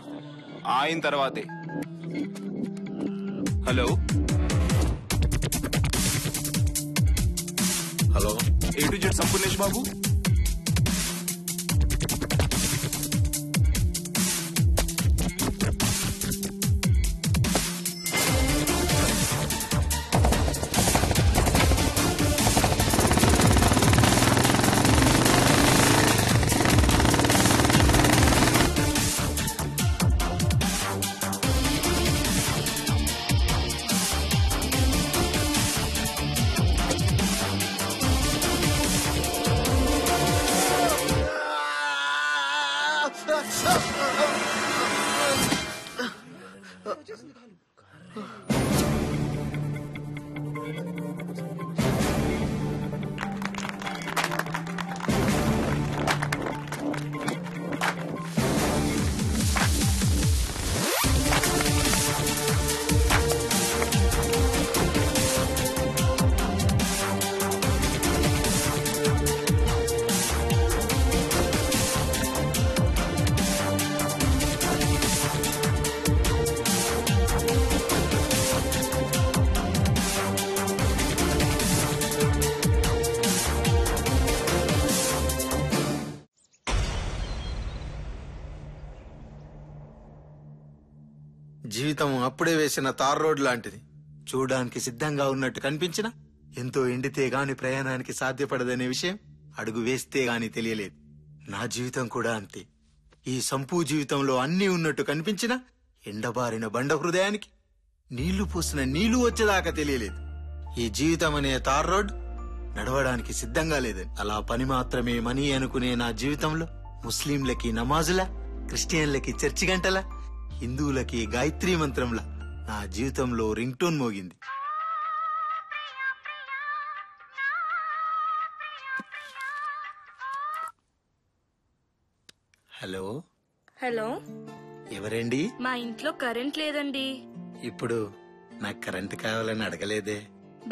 ఆయన తర్వాతే. Hello hello, A to Z Sampoornesh Babu. జీవితం అప్పుడే వేసిన తార్ రోడ్ లాంటిది. చూడడానికి సిద్ధంగా ఉన్నట్టు కనిపించినా ఎంతో ఎండితే గాని ప్రయాణానికి సాధ్యపడదనే విషయం అడుగు వేస్తే గాని తెలియలేదు. నా జీవితం కూడా అంతే. ఈ సంపూ జీవితంలో అన్నీ ఉన్నట్టు కనిపించినా ఎండబారిన బండ హృదయానికి నీళ్లు పోసిన నీళ్లు వచ్చేదాకా తెలియలేదు. ఈ జీవితం అనే తార్ రోడ్ నడవడానికి సిద్ధంగా లేదని. అలా పని మాత్రమే మనీ అనుకునే నా జీవితంలో ముస్లింలకి నమాజులా, క్రిస్టియన్లకి చర్చి గంటలా, హిందువులకి గాయత్రీ మంత్రంలా నా జీవితంలో రింగ్ టోన్ మోగింది. హలో హలో, ఎవరండి? మా ఇంట్లో కరెంట్ లేదండి. ఇప్పుడు నాకు కరెంట్ కావాలని అడగలేదే.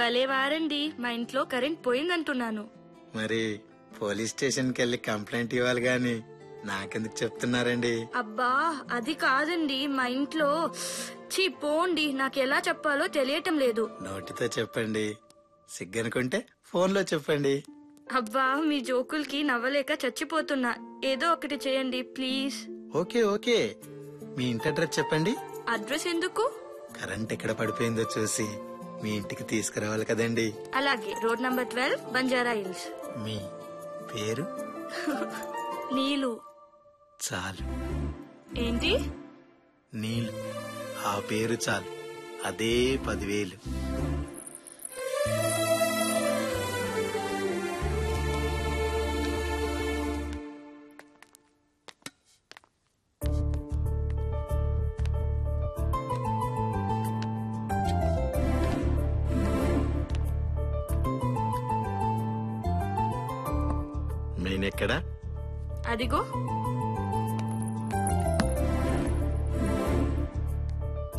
భలే వారండి, మా ఇంట్లో కరెంట్ పోయిందంటున్నాను. మరి పోలీస్ స్టేషన్ కి వెళ్ళి కంప్లైంట్ ఇవ్వాలి గాని నాకెందుకు చెప్తున్నారండి? అబ్బా అది కాదండి, మా ఇంట్లో పోండి, నాకెలా చెప్పాలో తెలియటం లేదు. నోటితో చెప్పండి, సిగ్గనుకుంటే ఫోన్లో చెప్పండి. అబ్బా మీ జోకులకి నవ్వలేక చచ్చిపోతున్నా, ఏదో ఒకటి చేయండి ప్లీజ్. ఓకే ఓకే, మీ ఇంటి అడ్రస్ చెప్పండి. అడ్రస్ ఎందుకు? కరెంట్ ఎక్కడ పడిపోయిందో చూసి మీ ఇంటికి తీసుకురావాలి కదండి. అలాగే, రోడ్ నంబర్ 12, బంజారా హిల్స్. మీ పేరు? నీలు. చాలు. ఏంటి? నీలు. ఆ పేరు చాలు, అదే 10,000. నేనెక్కడా? అదిగో.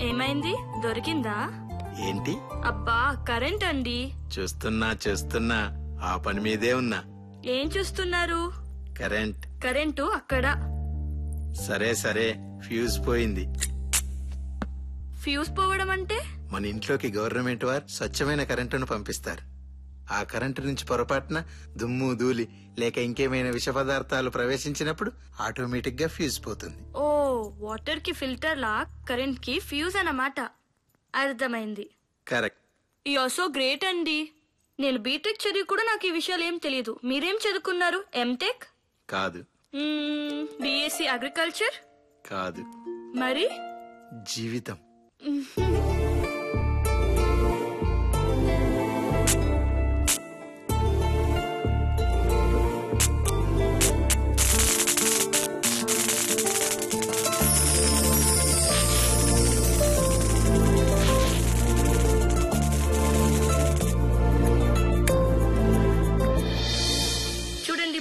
ఏమైంది, దొరికిందా? ఏంటి? అబ్బా కరెంట్ అండి. చూస్తున్నా ఆ పని మీదే ఉన్నా. ఏం చూస్తున్నారు? కరెంట్. కరెంటు అక్కడ. సరే ఫ్యూజ్ పోయింది. ఫ్యూజ్ పోవడం అంటే? మన ఇంట్లోకి గవర్నమెంట్ వారు స్వచ్ఛమైన కరెంటును పంపిస్తారు. ఆ కరెంటు నుంచి పొరపాటున దుమ్ము ధూళి లేక ఇంకేమైనా విష పదార్థాలు ప్రవేశించినప్పుడు ఆటోమేటిక్ గా ఫ్యూజ్ పోతుంది. ఓ, వాటర్ కి ఫిల్టర్ లా కరెంట్ కి ఫ్యూజ్ అన్నమాట. అర్థమైంది. Correct. You are so great అండి. నేను బీటెక్ చదివి కూడా నాకు ఈ విషయాలు ఏం తెలియదు. మీరేం చదువుకున్నారు? ఎంటెక్? కాదు. BSc agriculture? కాదు. మరి? జీవితం.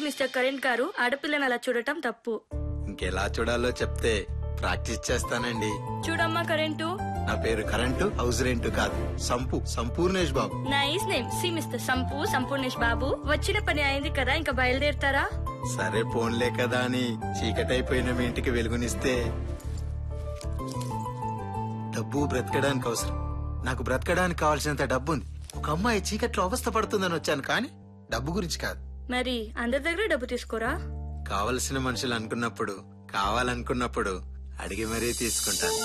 మిస్టర్ కరెంట్ గారు, ఆడపిల్లని అలా చూడటం తప్పు. ఇంకెలా చూడాలో చెప్తే ప్రాక్టీస్ చేస్తానండి. చూడమ్మా కరెంటు. నా పేరు కరెంటు, హౌస్ రెంట్ కాదు. Sampoornesh Babu. Nice name. See mister Sampoornesh Babu, వచ్చిన పని అయింది కదా, ఇంకా బయలుదేరుతారా? సరే పోన్లే కదా అని చీకటైపోయిన మీ ఇంటికి వెలుగునిస్తే. డబ్బు బ్రతకడానికి అవసరం. నాకు బ్రతకడానికి కావాల్సినంత డబ్బు ఉంది. ఒక అమ్మాయి చీకట్లో అవస్థ పడుతుందని వచ్చాను, కానీ డబ్బు గురించి కాదు. మరి అందరి దగ్గర డబ్బు తీసుకోరా? కావలసిన మనుషులు అనుకున్నప్పుడు, కావాలనుకున్నప్పుడు అడిగి మరీ తీసుకుంటాను.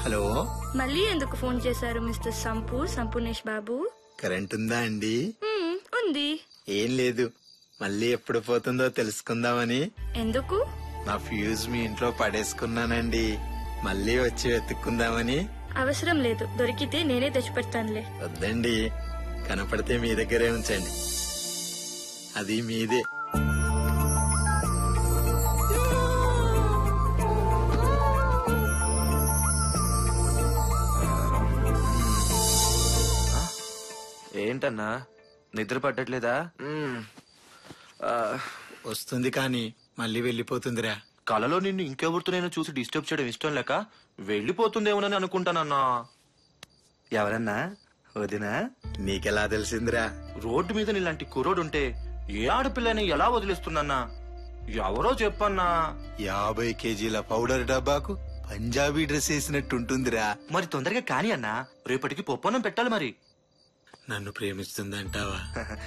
హలో, మళ్ళీ ఎందుకు ఫోన్ చేశారు మిస్టర్ సంపూర్ణేష్ బాబు? కరెంట్ ఉందా అండి? ఉంది. ఏం లేదు, మళ్ళీ ఎప్పుడు పోతుందో తెలుసుకుందామని. ఎందుకు? నా ఫ్యూజ్ మీ ఇంట్లో పడేసుకున్నానండి, మళ్ళీ వచ్చి వెతుక్కుందామని. అవసరం లేదు, దొరికితే నేనే తెచ్చిపెడతానులే. వద్దండి, కనపడితే మీ దగ్గరే ఉంచండి, అది మీదే. ఏంటన్నా నిద్ర పట్టట్లేదా? వస్తుంది కానీ మళ్ళీ వెళ్ళిపోతుందిరా. కలలో నిన్ను ఇంకెవరితో నేను చూసి డిస్టర్బ్ చేయడం ఇష్టం లేక వెళ్ళిపోతుందేమోనని అనుకుంటానన్నా. ఎవరన్నా? వదినా? నీకెలా తెలిసిందిరా? రోడ్డు మీద నీలాంటి కుర్రోడుంటే ఏ ఆడపిల్లని ఎలా వదిలేస్తున్నా? ఎవరో చెప్పన్నా. 50 కేజీల పౌడర్ డబ్బాకు పంజాబీ డ్రెస్ వేసినట్టుంటుందిరా. మరి తొందరగా కాని అన్నా, రేపటికి పొప్పనం పెట్టాలి. మరి నన్ను ప్రేమిస్తుందంటావా?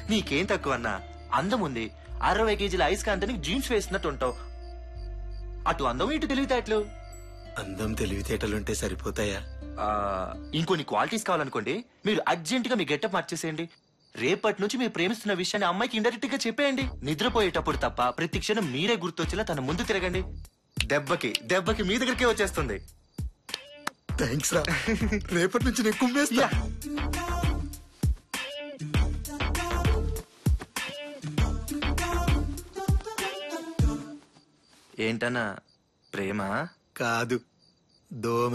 నీకేం తక్కువ అన్నా, అందం ఉంది. 60 కేజీల ఐస్ కాంతని జీన్స్ వేసినట్టు ఉంటావు. అటు అందం ఇటు తెలివితేటలు. అందం తెలివితేటలుంటే సరిపోతాయా? ఇంకొన్ని క్వాలిటీస్ కావాలనుకోండి, మీరు అర్జెంట్ గా మీ గెటప్ మార్చేసేయండి. రేపటి నుంచి మీరు ప్రేమిస్తున్న విషయాన్ని అమ్మాయికి ఇండైరెక్ట్ గా చెప్పేయండి. నిద్రపోయేటప్పుడు తప్ప ప్రతి క్షణం మీరే గుర్తొచ్చేలా తన ముందు తిరగండి. దెబ్బకి మీ దగ్గరికే వచ్చేస్తుంది. థ్యాంక్స్ రా, రేపటి నుంచి నేను కుమ్మేస్తా. ఏంటన్నా, ప్రేమ కాదు, దోమ.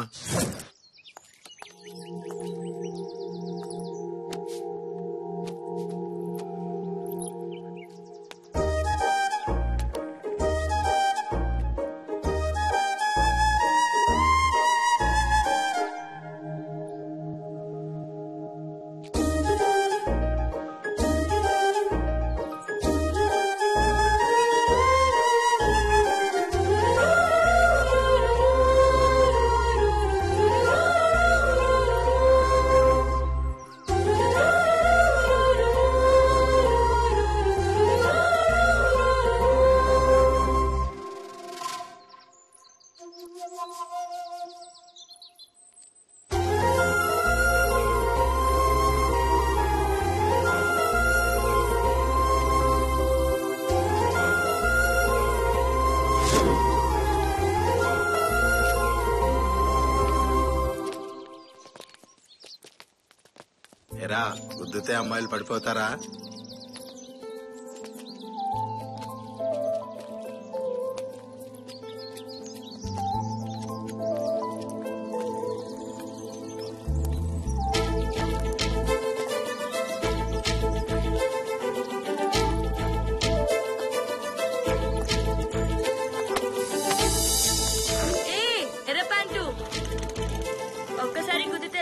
ఎరా, గుద్దుతే అమ్మాయిలు పడిపోతారా?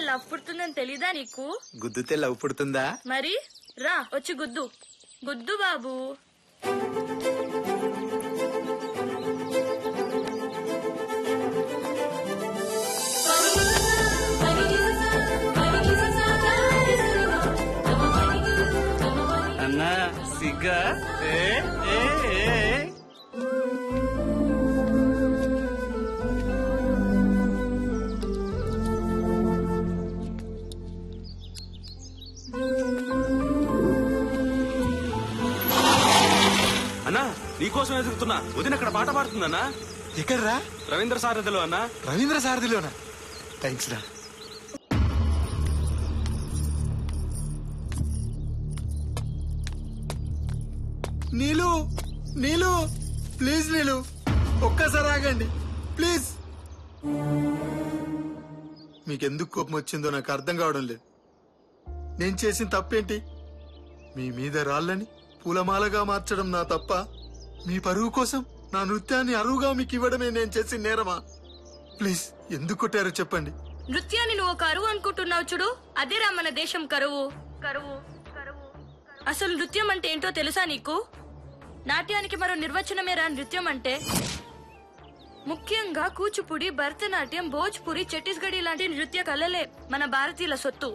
లవ్ పుడుతుందని తెలీదా నీకు? గుద్దుతే లవ్ పుడుతుందా? మరి రా వచ్చి గుద్దు. గుద్దు బాబు. అన్నా సిగ్గా? అన్నా, నీకోసం ఎదుగుతున్నా. వదిన అక్కడ పాట పాడుతుందన్నా. ఎక్కడ్రా? రవీంద్ర సారథిలో అన్నా. రవీంద్ర సారథిలోనా? థ్యాంక్స్ రా. నీలు, నీలు, ప్లీజ్ నీలు, ఒక్కసారి ఆగండి ప్లీజ్. మీకెందుకు కోపం వచ్చిందో నాకు అర్థం కావడం లేదు. నేను చేసిన తప్పేంటి? మీ మీద రాళ్ళని పూలమాలగా మార్చడం నా తప్ప? మీ పరువు కోసం నా నృత్యాన్ని అరువుగా మీకు ఇవ్వడమే నేను చేసిన నేరమా? ప్లీజ్, ఎందుకు కొట్టారో చెప్పండి. నృత్యాన్ని నువ్వు ఒక అరువు అనుకుంటున్నావు చూడు, అదేరా మన దేశం కరువు. కరువు కరువు. అసలు నృత్యం అంటే ఏంటో తెలుసా నీకు? నాట్యానికి మరో నిర్వచనమేరా నృత్యం అంటే. ముఖ్యంగా కూచిపూడి, భరతనాట్యం, భోజ్పురి, ఛత్తీస్గఢీ లాంటి నృత్య కళలే మన భారతీయుల సొత్తు.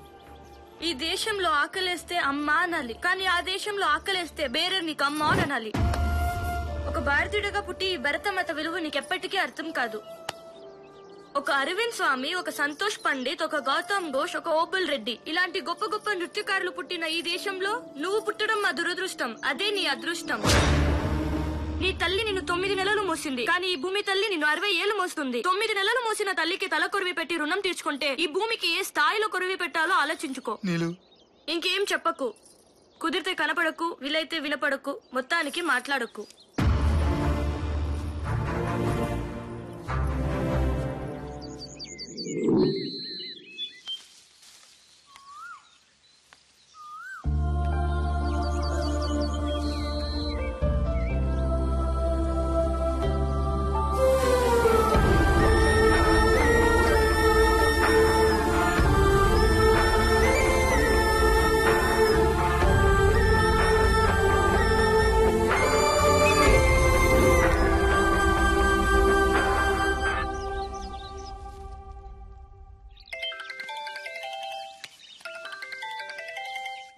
ఈ దేశంలో ఆకలేస్తే అమ్మా అనాలి, కానీ ఆ దేశంలో ఆకలేస్తే బేరే నీకు అమ్మ అని అనాలి. ఒక భారతీయుడిగా పుట్టి ఈ భరత మత విలువ నీకెప్పటికీ అర్థం కాదు. ఒక అరవింద్ స్వామి, ఒక సంతోష్ పండిత్, ఒక గౌతమ్ ఘోష్, ఒక ఓబుల్ రెడ్డి ఇలాంటి గొప్ప గొప్ప నృత్యకారులు పుట్టిన ఈ దేశంలో నువ్వు పుట్టడం మా దురదృష్టం. అదే నీ అదృష్టం. నీ తల్లి నిన్ను 9 నెలలు మోసింది, కానీ ఈ భూమి తల్లి నిన్ను 60 ఏళ్లు మోస్తుంది. 9 నెలలు మోసిన తల్లికి తల కొరివి పెట్టి రుణం తీర్చుకుంటే ఈ భూమికి ఏ స్థాయిలో కొరివి పెట్టాలో ఆలోచించుకో. ఇంకేం చెప్పకు, కుదిరితే కనపడకు, వీలైతే వినపడకు, మొత్తానికి మాట్లాడకు.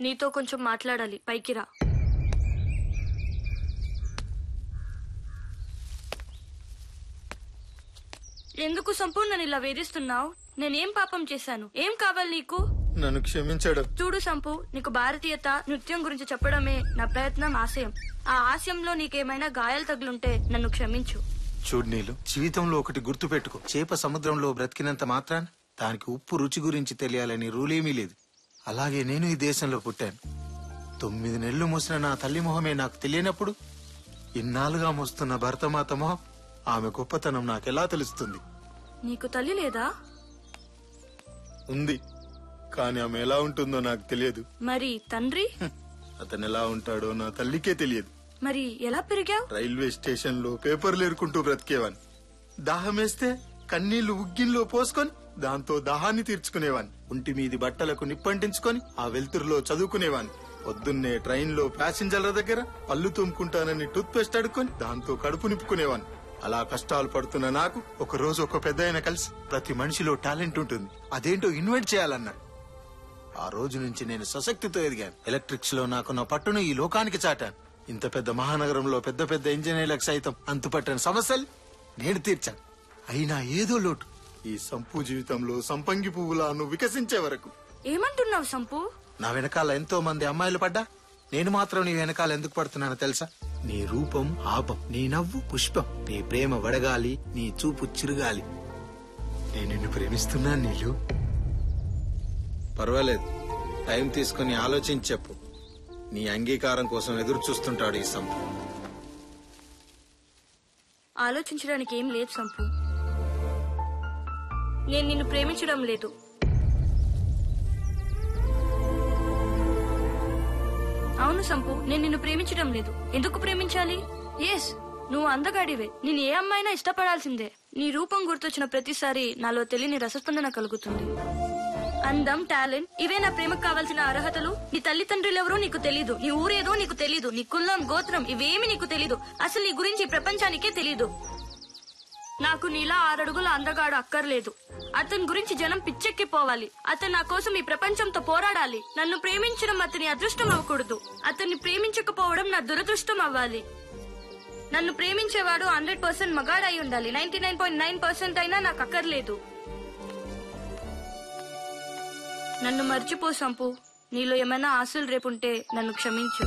నీతో కొంచెం మాట్లాడాలి, పైకి రా. ఎందుకు సంపూర్ణ ఇలా వేధిస్తున్నావు? నేనేం పాపం చేశాను? ఏం కావాలి నీకు? నన్ను క్షమించాడు. చూడు సంపు, నీకు భారతీయత నృత్యం గురించి చెప్పడమే నా ప్రయత్నం, ఆశయం. ఆ ఆశయంలో నీకేమైనా గాయాలు తగులుంటే నన్ను క్షమించు. చూడు నీలు, జీవితంలో ఒకటి గుర్తు పెట్టుకో. చేప సముద్రంలో బ్రతికినంత మాత్రాన దానికి ఉప్పు రుచి గురించి తెలియాలని రూలేమీ లేదు. అలాగే నేను ఈ దేశంలో పుట్టాను. 9 నెలలు మోసిన నా తల్లి మొహమే నాకు తెలియనప్పుడు ఇన్నాళ్ళుగా మోస్తున్న భరతమాత మొహం, ఆమె గొప్పతనం నాకెలా తెలుస్తుంది? నీకు తల్లి లేదా? ఉంది, కానీ ఆమె ఎలా ఉంటుందో నాకు తెలియదు. మరి తండ్రి? అతను ఎలా ఉంటాడో నా తల్లికే తెలియదు. మరి ఎలా పెరిగావు? రైల్వే స్టేషన్ లో పేపర్లు ఏరుకుంటూ బ్రతికేవాన్ని. దాహమేస్తే కన్నీళ్లు ఉగ్గిన్లో పోసుకొని దాంతో దాహాన్ని తీర్చుకునేవాన్ని. ఒంటి మీది బట్టలకు నిప్పంటించుకొని ఆ వెలుతురులో చదువుకునేవాన్ని. పొద్దున్నే ట్రైన్ లో ప్యాసింజర్ల దగ్గర పళ్ళు తుమ్ముకుంటానని టూత్ పేస్ట్ అడుక్కొని దాంతో కడుపు నింపుకునేవాన్ని. అలా కష్టాలు పడుతున్న నాకు ఒక రోజు ఒక పెద్దాయన కలిసి ప్రతి మనిషిలో టాలెంట్ ఉంటుంది, అదేంటో ఇన్వైట్ చేయాలన్నాడు. ఆ రోజు నుంచి నేను సశక్తితో ఎదిగాను. ఎలక్ట్రిక్స్ లో నాకున్న పట్టును ఈ లోకానికి చాటాను. ఇంత పెద్ద మహానగరంలో పెద్ద పెద్ద ఇంజనీర్లకు సైతం అంతుపట్టని సమస్యలు నేను తీర్చాను. అయినా ఏదో లోటు. ఈ సంపు జీవితంలో సంపంగి పువ్వులా నువ్వు వికసించే వరకు. ఏమంటున్నావు సంపు? నా వెనకాల ఎంతో మంది అమ్మాయిలు పడ్డా నేను మాత్రం నీ వెనకాల ఎందుకు పడుతున్నానో తెలుసా? నీ రూపం ఆపం, నీ నవ్వు పుష్పం, నీ ప్రేమ వడగాలి, నీ చూపు చిరుగాలి. నేను నిన్ను ప్రేమిస్తున్నాను నీలు. పర్వాలేదు, టైం తీసుకుని ఆలోచించి చెప్పు. నీ అంగీకారం కోసం ఎదురు చూస్తుంటాడు ఈ సంపు. ఆలోచించడానికి ఏం లేదు సంపు. నేను నిన్ను ప్రేమించడం లేదు. అవును సంపు, నేను నిన్ను ప్రేమించడం లేదు. ఎందుకు ప్రేమించాలి? ఎస్, నువ్వు అందగాడివే. నేను ఏ అమ్మాయినా ఇష్టపడాల్సిందే. నీ రూపం గుర్తొచ్చిన ప్రతిసారి నాలో తెలియని రసస్పందన కలుగుతుంది. అందం, టాలెంట్, ఇవే నా ప్రేమకు కావాల్సిన అర్హతలు. నీ తల్లిదండ్రులెవరో నీకు తెలీదు, నీ ఊరేదో నీకు తెలీదు, నీ కులం, గోత్రం ఇవేమి నీకు తెలీదు. అసలు నీ గురించి ప్రపంచానికే తెలీదు. నాకు నీలా 6 అడుగుల అందగాడు అక్కర్లేదు. అతని గురించి జనం పిచ్చెక్కిపోవాలి. అతను నా కోసం ఈ ప్రపంచంతో పోరాడాలి. నన్ను ప్రేమించడం అతని అదృష్టం అవ్వకూడదు. అతన్ని ప్రేమించకపోవడం నా దురదృష్టం అవ్వాలి. నన్ను ప్రేమించేవాడు 100% మగాడై ఉండాలి. 99.9% అయినా నాకు అక్కర్లేదు. నన్ను మర్చిపో సంపు. నీలో ఏమైనా ఆశలు రేపుంటే నన్ను క్షమించు.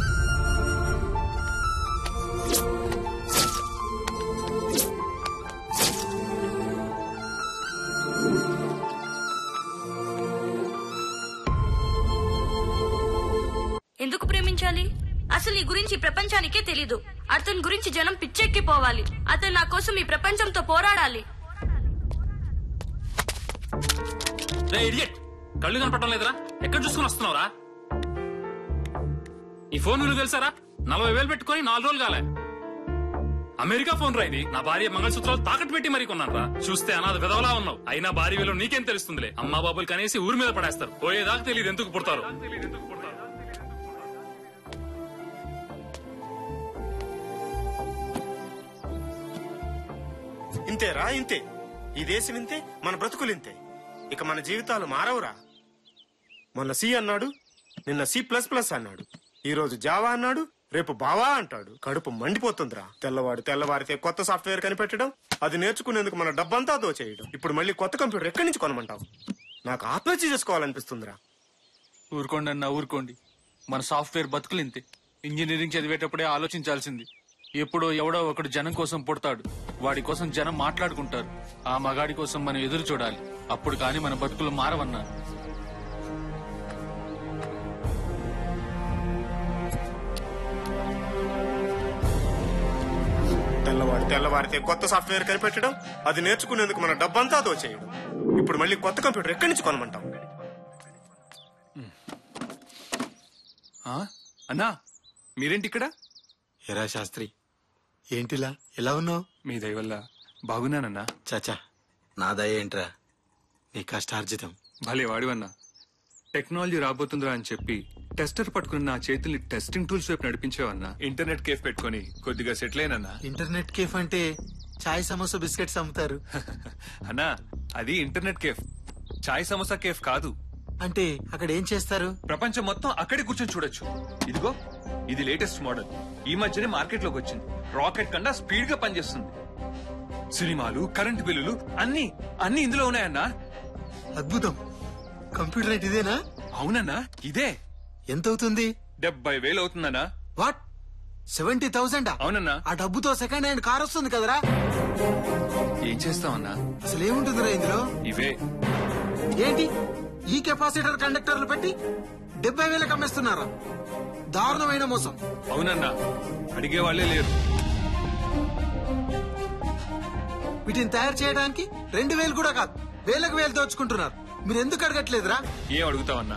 ఎందుకు ప్రేమించాలి? అసలు ఈ గురించి ప్రపంచానికే తెలీదు. అతని గురించి జనం పిచ్చెక్కిపోవాలి. అతను నా కోసం ఈ ప్రపంచంతో పోరాడాలి. కళ్ళు కనపడటం లేదురా? ఎక్కడ చూసుకుని వస్తున్నావురా? ఈ ఫోన్ విలువ తెలుసారా? 40,000 పెట్టుకుని 4 రోజులు కాలే. అమెరికా ఫోన్ రా ఇది. నా భార్య మంగళసూత్రాలు తాకట్టు పెట్టి మరీ కొన్నాను రా. చూస్తే అనాథ విధవలా ఉన్నావు. అయినా భార్య విలువ నీకేం తెలుస్తుందిలే. అమ్మా బాబులు కనేసి ఊరి మీద పడేస్తారు. పోయేదాకా తెలియదు ఎందుకు పుడతారు. ఇంతేరా, ఇంతే. ఈ దేశం ఇంతే, మన బ్రతుకులు ఇంతే. ఇక మన జీవితాలు మారవురా. మొన్న సి అన్నాడు, నిన్న C++ అన్నాడు, ఈ రోజు జావా అన్నాడు, రేపు బావా అంటాడు. కడుపు మండిపోతుందిరా. తెల్లవారితే కొత్త సాఫ్ట్వేర్ కనిపెట్టడం, అది నేర్చుకునేందుకు మన డబ్బంతా దోచేయడం. ఇప్పుడు మళ్ళీ కొత్త కంప్యూటర్ ఎక్కడి నుంచి కొనమంటావు? నాకు ఆత్మహత్య చేసుకోవాలనిపిస్తుందిరా. ఊరుకోండి అన్న, ఊరుకోండి. మన సాఫ్ట్వేర్ బతుకులు ఇంతే. ఇంజనీరింగ్ చదివేటప్పుడే ఆలోచించాల్సింది. ఎప్పుడో ఎవడో ఒకడు జనం కోసం పుడతాడు, వాడి కోసం జనం మాట్లాడుకుంటారు. ఆ మగాడి కోసం మనం ఎదురు చూడాలి. అప్పుడు కానీ మన బతుకులు మారవన్నా. తెల్లవారితే కొత్త సాఫ్ట్వేర్ కనిపెట్టడం, అది నేర్చుకునేందుకు మన డబ్బంతా దోచేయడం. ఇప్పుడు మళ్ళీ కొత్త కంప్యూటర్ ఎక్కడి నుంచి కొనమంటావు? అన్నా మీరేంటి ఇక్కడ? ఎరా శాస్త్రి, ఏంటిలా ఎలా ఉన్నావు? మీ దయ వల్ల బాగున్నానన్నా. చాచా, నా దయ ఏంట్రా, నీ కష్టార్జితం. భలే వాడివన్నా. టెక్నాలజీ రాబోతుందిరా అని చెప్పి టెస్టర్ పట్టుకుని నా చేతుల్ని టెస్టింగ్ టూల్స్ వైపు నడిపించావన్నా. ఇంటర్నెట్ కేఫ్ పెట్టుకుని కొద్దిగా సెటిల్ అయినన్నా. ఇంటర్నెట్ కేఫ్ అంటే చాయ్ సమోసా బిస్కెట్స్ అమ్ముతారు అన్నా. అది ఇంటర్నెట్ కేఫ్, చాయ్ సమోసా కేఫ్ కాదు. అంటే అక్కడ ఏం చేస్తారు? ప్రపంచం మొత్తం అక్కడే కూర్చొని చూడొచ్చు. ఇదిగో ఇది లేటెస్ట్ మోడల్, ఈ మధ్యనే మార్కెట్ లోకి వచ్చింది. రాకెట్ కన్నా స్పీడ్ గా పనిచేస్తుంది. సినిమాలు, కరెంట్ బిల్లులు అన్ని అన్ని ఇందులో ఉన్నాయన్నా. అద్భుతం. కంప్యూటర్ అంటే ఇదేనా? అవునన్నా, ఇదే. ఎంత అవుతుంది? 70,000 అవుతుందన్నా. వాట్, 70,000? అవునన్నా. ఆ డబ్బుతో సెకండ్ హ్యాండ్ కార్ వస్తుంది కదరా. ఏం చేస్తామన్నా? అసలు ఏముంటుందిరా ఇందులో? ఇవే. ఏంటి ఈ కెపాసిటర్ కండక్టర్లు పెట్టి 70,000 అమ్మేస్తున్నారా? దారుణమైన మోసం. అవునన్నా, అడిగే వాళ్లే లేరు. వీటిని తయారు చేయడానికి 2,000 కూడా కాదు, వేలకు వేలు దోచుకుంటున్నారు. మీరు ఎందుకు అడగట్లేదురా? ఏం అడుగుతావన్నా?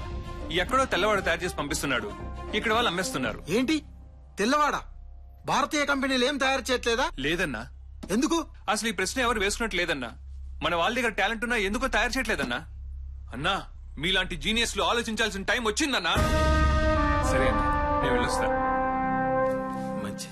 ఎక్కడో తెల్లవాడు తయారు చేసి పంపిస్తున్నాడు, ఇక్కడ వాళ్ళు అమ్మేస్తున్నారు. ఏంటి తెల్లవాడా? భారతీయ కంపెనీలు ఏం తయారు చేయట్లేదా? లేదన్నా. ఎందుకు? అసలు ఈ ప్రశ్న ఎవరు వేసుకున్నట్టు లేదన్నా. మన వాళ్ళ దగ్గర టాలెంట్ ఉన్నా ఎందుకో తయారు చేయట్లేదన్నా. అన్నా, మీలాంటి జీనియస్లు ఆలోచించాల్సిన టైం వచ్చిందన్నా. సరే అన్నా, నేను వెళ్ళొస్తా. మంచి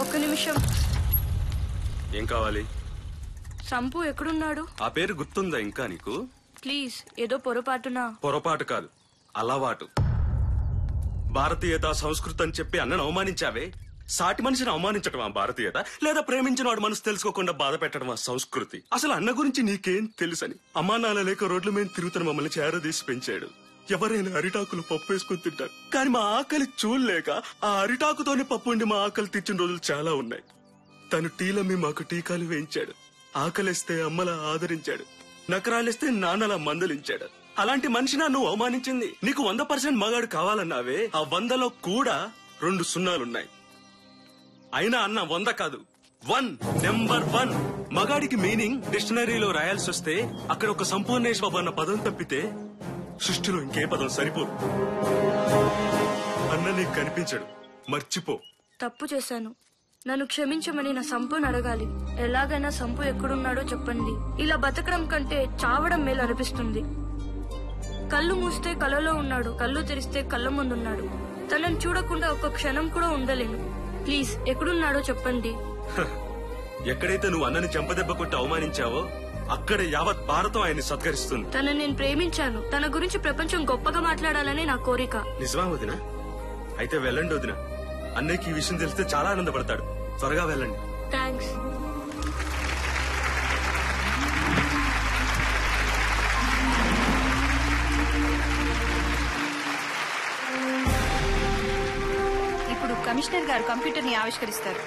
ఒక్క నిమిషం. ఏం కావాలి? సంపు ఎక్కడున్నాడు? ఆ పేరు గుర్తుందా ఇంకా నీకు? ప్లీజ్, ఏదో పొరపాటున. పొరపాటు కాదు, అలవాటు. భారతీయత, సంస్కృతి అని చెప్పి అన్నను అవమానించావే. సాటి మనిషిని అవమానించడం ఆ భారతీయత, లేదా ప్రేమించిన వాడు మనసు తెలుసుకోకుండా బాధ పెట్టడం ఆ సంస్కృతి? అసలు అన్న గురించి నీకేం తెలుసని? అమ్మా నాన్న లేక రోడ్ల మీద తిరుగుతున్న మమ్మల్ని చేరదీసి పెంచాడు. ఎవరైనా అరిటాకులు పప్పు వేసుకుని తింటారు, కానీ మా ఆకలి చూడలేక ఆ అరిటాకుతోనే పప్పు ఉండి మా ఆకలి తెచ్చిన రోజులు చాలా ఉన్నాయి. తను టీలమ్మి మాకు టీకాలు వేయించాడు. ఆకలిస్తే అమ్మలా ఆదరించాడు, నకరాలిస్తే నాన్నలా మందలించాడు. అలాంటి మనిషినా నువ్వు అవమానించింది? నీకు 100% మగాడు కావాలన్నావే, ఆ 100లో కూడా 2 సున్నాలున్నాయి. అయినా అన్న 100 కాదు, 1, నెంబర్ 1. మగాడికి మీనింగ్ డిక్షనరీలో రాయాల్సి వస్తే అక్కడ ఒక సంపూర్ణేశ్వర అన్న పదం తప్పితే సృష్టిలో ఇంకే పదం సరిపోదు. అన్న నీకు కనిపించడు, మర్చిపో. తప్పు చేశాను, నన్ను క్షమించమని నా సంపుని అడగాలి. ఎలాగైనా సంపు ఎక్కడున్నాడో చెప్పండి. ఇలా బతకడం కంటే చావడం మేలు అనిపిస్తుంది. కళ్ళు మూస్తే కలలో ఉన్నాడు, కళ్ళు తెరిస్తే కళ్ళ ముందున్నాడు. తనని చూడకుండా ఒక్క క్షణం కూడా ఉండలేను. ప్లీజ్ ఎక్కడున్నాడో చెప్పండి. ఎక్కడైతే నువ్వు అన్నని చెంపదెబ్బ కొట్టి అవమానించావో అక్కడే యావత్ భారతం ఆయన్ని సత్కరిస్తుంది. తనని నేను ప్రేమించాను. తన గురించి ప్రపంచం గొప్పగా మాట్లాడాలని నా కోరిక. నిజమా వదినా? అయితే వెళ్ళండి వదినా. అన్నయ్యకి ఈ విషయం తెలిస్తే చాలా ఆనందపడతాడు. త్వరగా వెళ్ళండి. థ్యాంక్స్. ఇప్పుడు కమిషనర్ గారు కంప్యూటర్ ని ఆవిష్కరిస్తారు.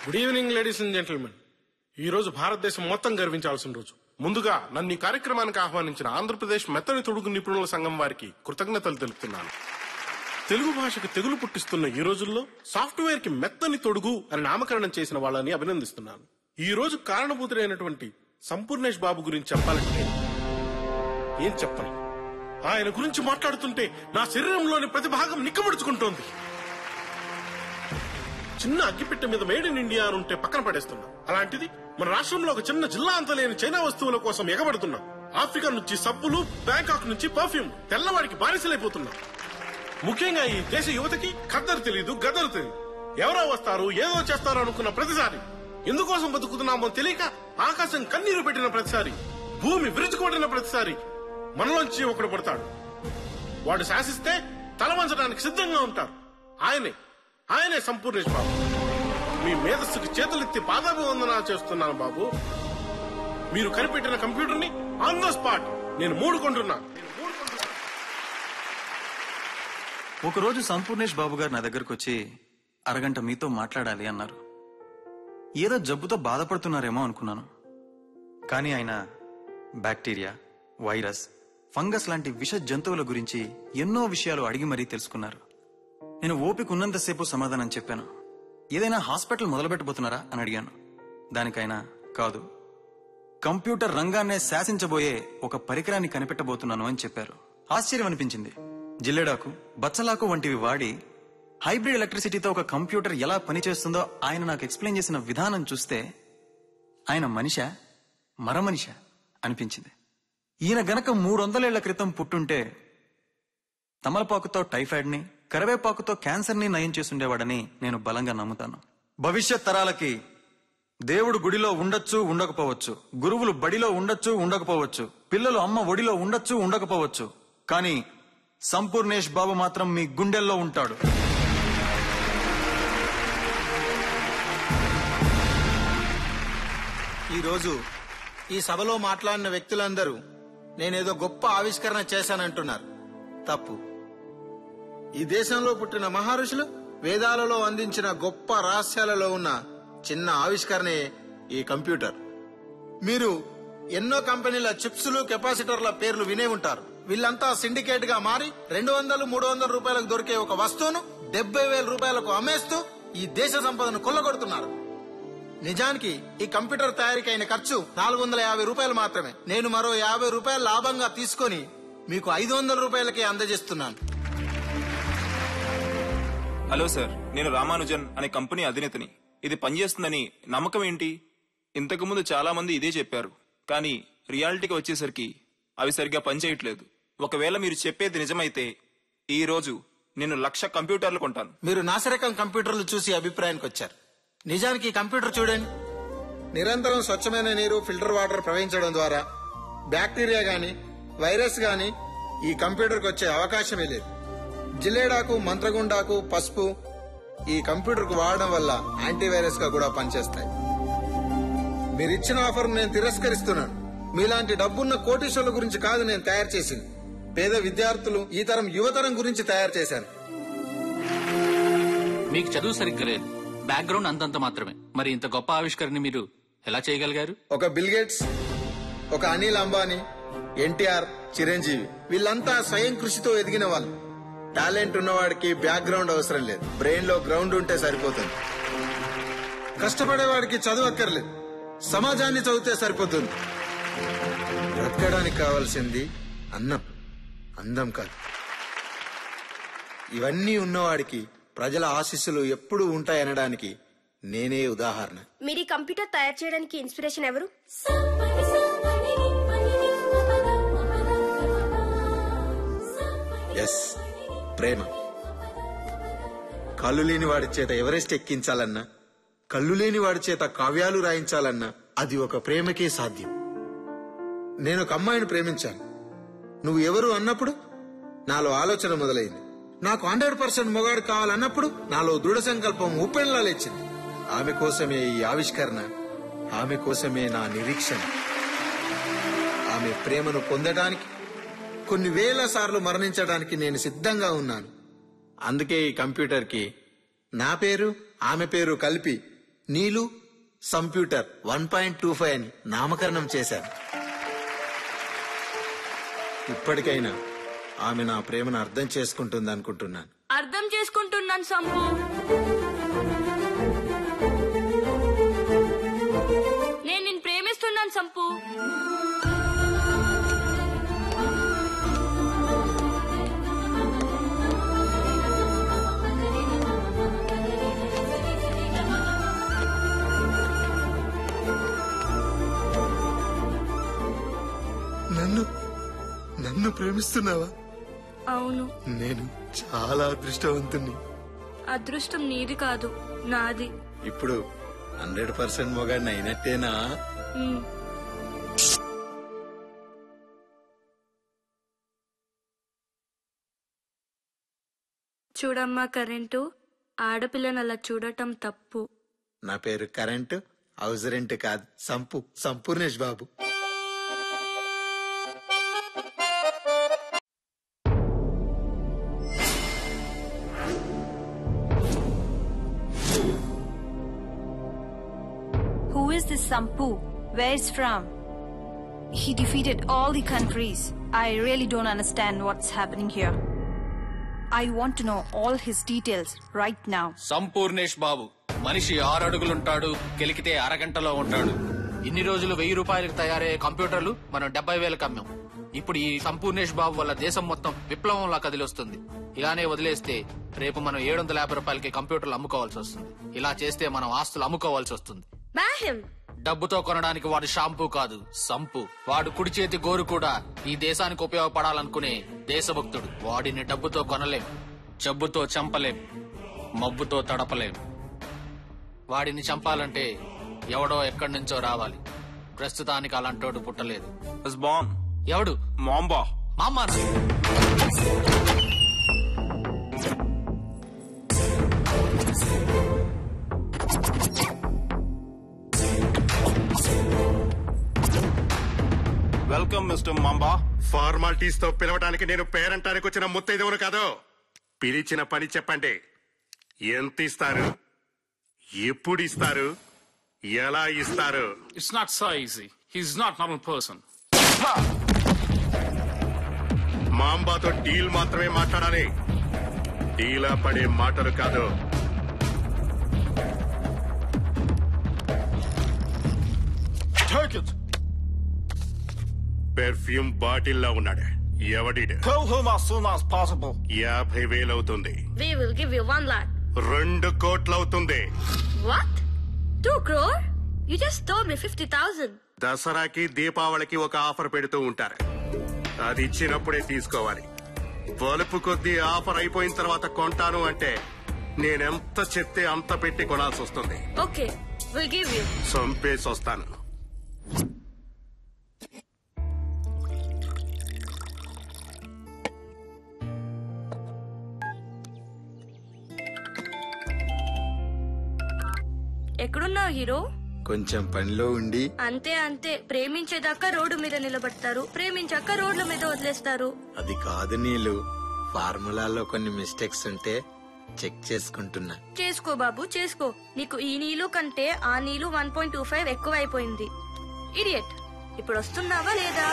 Good evening ladies and gentlemen. ఈ రోజు భారతదేశం మొత్తం గర్వించాల్సిన రోజు. ముందుగా నన్ను ఈ కార్యక్రమానికి ఆహ్వానించిన ఆంధ్రప్రదేశ్ మెత్తని తొడుగు నిపుణుల సంఘం వారికి కృతజ్ఞతలు తెలుపుతున్నాను. తెలుగు భాషకు తెగులు పుట్టిస్తున్న ఈ రోజుల్లో సాఫ్ట్వేర్ కి మెత్తని తొడుగు అని నామకరణం చేసిన వాళ్ళని అభినందిస్తున్నాను. ఈ రోజు కారణభూతుడైనటువంటి సంపూర్ణేష్ బాబు గురించి చెప్పాలంటే ఏం చెప్పను. ఆయన గురించి మాట్లాడుతుంటే నా శరీరంలోని ప్రతి భాగం నిక్కబడుచుకుంటోంది. చిన్న అగ్గిపెట్టె మీద మేడ్ ఇన్ ఇండియా అని ఉంటే పక్కన పడేస్తున్నాం. అలాంటిది మన రాష్ట్రంలో ఒక చిన్న జిల్లా అంత లేని చైనా వస్తువుల కోసం ఎగబడుతున్నాం. ఆఫ్రికా నుంచి సబ్బులు, బ్యాంకాక్ నుంచి పర్ఫ్యూమ్, తెల్లవాడికి బానిసలైపోతున్నాం. ముఖ్యంగా ఈ దేశ యువతకి ఖద్దరు తెలీదు, గద్దరు తెలీదు. ఎవరో వస్తారు, ఏదో చేస్తారు అనుకున్న ప్రతిసారి, ఎందుకోసం బతుకుతున్నామో తెలియక ఆకాశం కన్నీరు పెట్టిన ప్రతిసారి, భూమి విరుచుకుపడిన ప్రతిసారి మనలోంచి ఒకడు పడతాడు. వాడు శాసిస్తే తల వంచడానికి సిద్ధంగా ఉంటారు. ఆయనే సంపూర్ణేష్ బాబు. మీ మేధస్సుకి చేతులెత్తి పాదాభివందన చేస్తున్నాను బాబు. మీరు కనిపెట్టిన కంప్యూటర్ ని ఆన్ ద స్పాట్ నేను మూడుకుంటున్నా. ఒకరోజు సంపూర్ణేష్ బాబు గారు నా దగ్గరకు వచ్చి అరగంట మీతో మాట్లాడాలి అన్నారు. ఏదో జబ్బుతో బాధపడుతున్నారేమో అనుకున్నాను. కానీ ఆయన బ్యాక్టీరియా, వైరస్, ఫంగస్ లాంటి విష జంతువుల గురించి ఎన్నో విషయాలు అడిగి మరీ తెలుసుకున్నారు. నేను ఓపిక ఉన్నంతసేపు సమాధానం చెప్పాను. ఏదైనా హాస్పిటల్ మొదలుపెట్టబోతున్నారా అని అడిగాను. దానికైనా కాదు, కంప్యూటర్ రంగాన్నే శాసించబోయే ఒక పరికరాన్ని కనిపెట్టబోతున్నాను అని చెప్పారు. ఆశ్చర్యం అనిపించింది. జిల్లెడాకు, బచ్చలాకు వంటివి వాడి హైబ్రిడ్ ఎలక్ట్రిసిటీతో ఒక కంప్యూటర్ ఎలా పనిచేస్తుందో ఆయన నాకు ఎక్స్ప్లెయిన్ చేసిన విధానం చూస్తే ఆయన మనిషా మరమనిషా అనిపించింది. ఈయన గనక 300 ఏళ్ల క్రితం పుట్టుంటే తమలపాకుతో టైఫాయిడ్ ని, కరివేపాకుతో క్యాన్సర్ ని నయం చేసుండేవాడని నేను బలంగా నమ్ముతాను. భవిష్యత్ తరాలకి దేవుడు గుడిలో ఉండొచ్చు, ఉండకపోవచ్చు, గురువులు బడిలో ఉండొచ్చు, ఉండకపోవచ్చు, పిల్లలు అమ్మ ఒడిలో ఉండొచ్చు, ఉండకపోవచ్చు, కానీ సంపూర్ణేష్ బాబు మాత్రం మీ గుండెల్లో ఉంటాడు. ఈరోజు ఈ సభలో మాట్లాడిన వ్యక్తులందరూ నేనేదో గొప్ప ఆవిష్కరణ చేశానంటున్నారు. తప్పు. ఈ దేశంలో పుట్టిన మహర్షులు వేదాలలో అందించిన గొప్ప రహస్యాలలో ఉన్న చిన్న ఆవిష్కరణే ఈ కంప్యూటర్. మీరు ఎన్నో కంపెనీల చిప్స్లు, కెపాసిటర్ల పేర్లు వినే ఉంటారు. వీళ్ళంతా సిండికేట్ గా మారి 200-300 రూపాయలకు దొరికే ఒక వస్తువును 70,000 రూపాయలకు అమ్మేస్తూ ఈ దేశ సంపదను కొల్లగొడుతున్నారు. నిజానికి ఈ కంప్యూటర్ తయారీకి అయిన ఖర్చు 450 రూపాయలు మాత్రమే. నేను మరో 50 రూపాయలు లాభంగా తీసుకొని మీకు 500 రూపాయలకే అందజేస్తున్నాను. హలో సార్, నేను రామానుజన్ అనే కంపెనీ అధినేతని. ఇది పనిచేస్తుందని నమ్మకం ఏంటి? ఇంతకు ముందు చాలా మంది ఇదే చెప్పారు, కానీ రియాలిటీకి వచ్చేసరికి అవి సరిగ్గా పనిచేయట్లేదు. ఒకవేళ మీరు చెప్పేది నిజమైతే ఈ రోజు నేను 1,00,000 కంప్యూటర్లు కొంటాను. మీరు నాసిరకం కంప్యూటర్లు చూసి అభిప్రాయానికి వచ్చారు. నిజానికి ఈ కంప్యూటర్ చూడండి. నిరంతరం స్వచ్ఛమైన నీరు, ఫిల్టర్ వాటర్ ప్రవహించడం ద్వారా బ్యాక్టీరియా గాని, వైరస్ గాని ఈ కంప్యూటర్కి వచ్చే అవకాశమే లేదు. జిల్లేడాకు, మంత్రగుండాకు, పసుపు ఈ కంప్యూటర్ కు వాడడం వల్ల యాంటీవైరస్ గా కూడా పనిచేస్తాయి. మీరిచ్చిన ఆఫర్ నేను తిరస్కరిస్తున్నాను. మీలాంటి డబ్బున్న కోటీశ్వర్ల గురించి కాదు నేను తయారు చేసింది. పేద విద్యార్థులు, ఈ తరం యువతరం గురించి తయారు చేశాను. మీకు చదువు సరిగ్గా లేదు, బ్యాక్గ్రౌండ్ అంతంత మాత్రమే. మరి ఇంత గొప్ప ఆవిష్కరణ మీరు ఎలా చేయగలిగారు? ఒక బిల్ గేట్స్, ఒక అనిల్ అంబానీ, ఎన్టీఆర్, చిరంజీవి వీళ్ళంతా స్వయం కృషితో ఎదిగిన వాళ్ళు. టాలెంట్ ఉన్నవాడికి బ్యాక్గ్రౌండ్ అవసరం లేదు, బ్రెయిన్ లో గ్రౌండ్ ఉంటే సరిపోతుంది. కష్టపడేవాడికి చదువు అక్కర్లేదు, సమాజాన్ని చదివితే సరిపోతుంది. బ్రతకడానికి కావాల్సింది అన్నం, అందం కాదు. ఇవన్నీ ఉన్నవాడికి ప్రజల ఆశీస్సులు ఎప్పుడూ ఉంటాయనడానికి నేనే ఉదాహరణ. మీరు ఈ కంప్యూటర్ తయారు చేయడానికి ఇన్స్పిరేషన్ ఎవరు? ఎస్, ప్రేమ. కళ్ళు లేని వాడి చేత ఎవరెస్ట్ ఎక్కించాలన్నా, కళ్ళు లేని వాడి చేత కావ్యాలు రాయించాలన్నా అది ఒక ప్రేమకే సాధ్యం. నేను ఒక అమ్మాయిని ప్రేమించాను. నువ్వు ఎవరు అన్నప్పుడు నాలో ఆలోచన మొదలైంది. నాకు 100% మొగాడు కావాలన్నప్పుడు నాలో దృఢ సంకల్పం ఉప్పెనలా లేచింది. ఆమె కోసమే ఈ ఆవిష్కరణ, ఆమె కోసమే నా నిరీక్షణ. ఆమె ప్రేమను పొందడానికి, కొన్ని వేల సార్లు మరణించడానికి నేను సిద్ధంగా ఉన్నాను. అందుకే ఈ కంప్యూటర్ కి నా పేరు, ఆమె పేరు కలిపి నీలు సంప్యూటర్ 1.25 అని నామకరణం చేశాను. ఇప్పటికైనా ఆమె నా ప్రేమను అర్థం చేసుకుంటుంది అనుకుంటున్నాను. అర్థం చేసుకుంటున్నాను సంపు. నేను నిన్ను ప్రేమిస్తున్నాను సంపు. నన్ను ప్రేమిస్తున్నావా? అవును. నేను చాలా అదృష్టవంతుణ్ణి. అదృష్టం నీది కాదు, నాది. ఇప్పుడు 100% మొగాడిని అయినట్టేనా? చూడమ్మా కరెంటు, ఆడపిల్లని అలా చూడటం తప్పు. నా పేరు కరెంటు, హౌస్ రెంట్ కాదు, సంపూర్ణేష్ బాబు. Who is this Sampu? Where is from? He defeated all the countries. I really don't understand what's happening here. I want to know all his details right now. Sampoornesh Babu మనిషి 6 అడుగులుంటాడు, గెలికితే అరగంటలో ఉంటాడు. ఇన్ని రోజులు 1000 రూపాయలకు తయారయ్యే కంప్యూటర్లు మనం 70,000కి అమ్మాం. ఇప్పుడు ఈ సంపూర్ణేష్ బాబు వల్ల దేశం మొత్తం విప్లవంలా కదిలొస్తుంది. ఇలానే వదిలేస్తే రేపు మనం 750 రూపాయలకి కంప్యూటర్లు అమ్ముకోవాల్సి వస్తుంది. ఇలా చేస్తే మనం ఆస్తులు అమ్ముకోవాల్సి వస్తుంది. డబ్బుతో కొనడానికి వాడు షాంపూ కాదు, సంపు. వాడు కుడి చేతి గోరు కూడా ఈ దేశానికి ఉపయోగపడాలనుకునే దేశభక్తుడు. వాడిని డబ్బుతో కొనలేం, జబ్బుతో చంపలేం, మబ్బుతో తడపలేం. వాడిని చంపాలంటే ఎవడో ఎక్కడి నుంచో రావాలి. ప్రస్తుతానికి అలాంటోడు పుట్టలేదు. ఎవడు? మాంబా. మామా వెల్కమ్ మిస్టర్ మాంబా. ఫార్మాలిటీస్ తో పిలవడానికి నేను పేరంటానికి వచ్చిన ముత్తైదవును కాదు. పిలిచిన పని చెప్పండి. ఎంత ఇస్తారు, ఎప్పుడు ఇస్తారు, ఎలా ఇస్తారు? It's not so easy. He's not normal person. మాంబాతో డీల్ మాత్రమే మాట్లాడాలి, డీలా పడే మాటలు కాదు. పెర్ఫ్యూమ్ బాటిల్లా ఉన్నాడు. ఎవడిడు? 50,000 అవుతుంది. We will give you 1 lakh. 2 కోట్లు అవుతుంది. What? 2 crore? You just told me 50,000. దసరాకి దీపావళికి ఒక ఆఫర్ పెడుతూ ఉంటారు. అది ఇచ్చినప్పుడే తీసుకోవాలి. బలుపు కొద్దీ ఆఫర్ అయిపోయిన తర్వాత కొంటాను అంటే నేనెంత చెప్తే అంత పెట్టి కొనాల్సి వస్తుంది. Okay, we'll give you. చంపేసి వస్తాను. ఎక్కడున్నావు హీరో? కొంచెం పనిలో ఉండి. అంతే అంతే, ప్రేమించేదాకా రోడ్డు మీద నిలబడతారు, ప్రేమించాక రోడ్ల మీద వదిలేస్తారు. అది కాదు నీలు, ఫార్ములాలో కొన్ని మిస్టేక్స్ ఉంటే చెక్ చేసుకుంటున్నా. చేసుకో బాబు చేసుకో. నీకు ఈ నీళ్ళు కంటే ఆ నీళ్ళు 1.25 ఎక్కువైపోయింది. ఇడియట్. ఇప్పుడు వస్తున్నావా లేదా?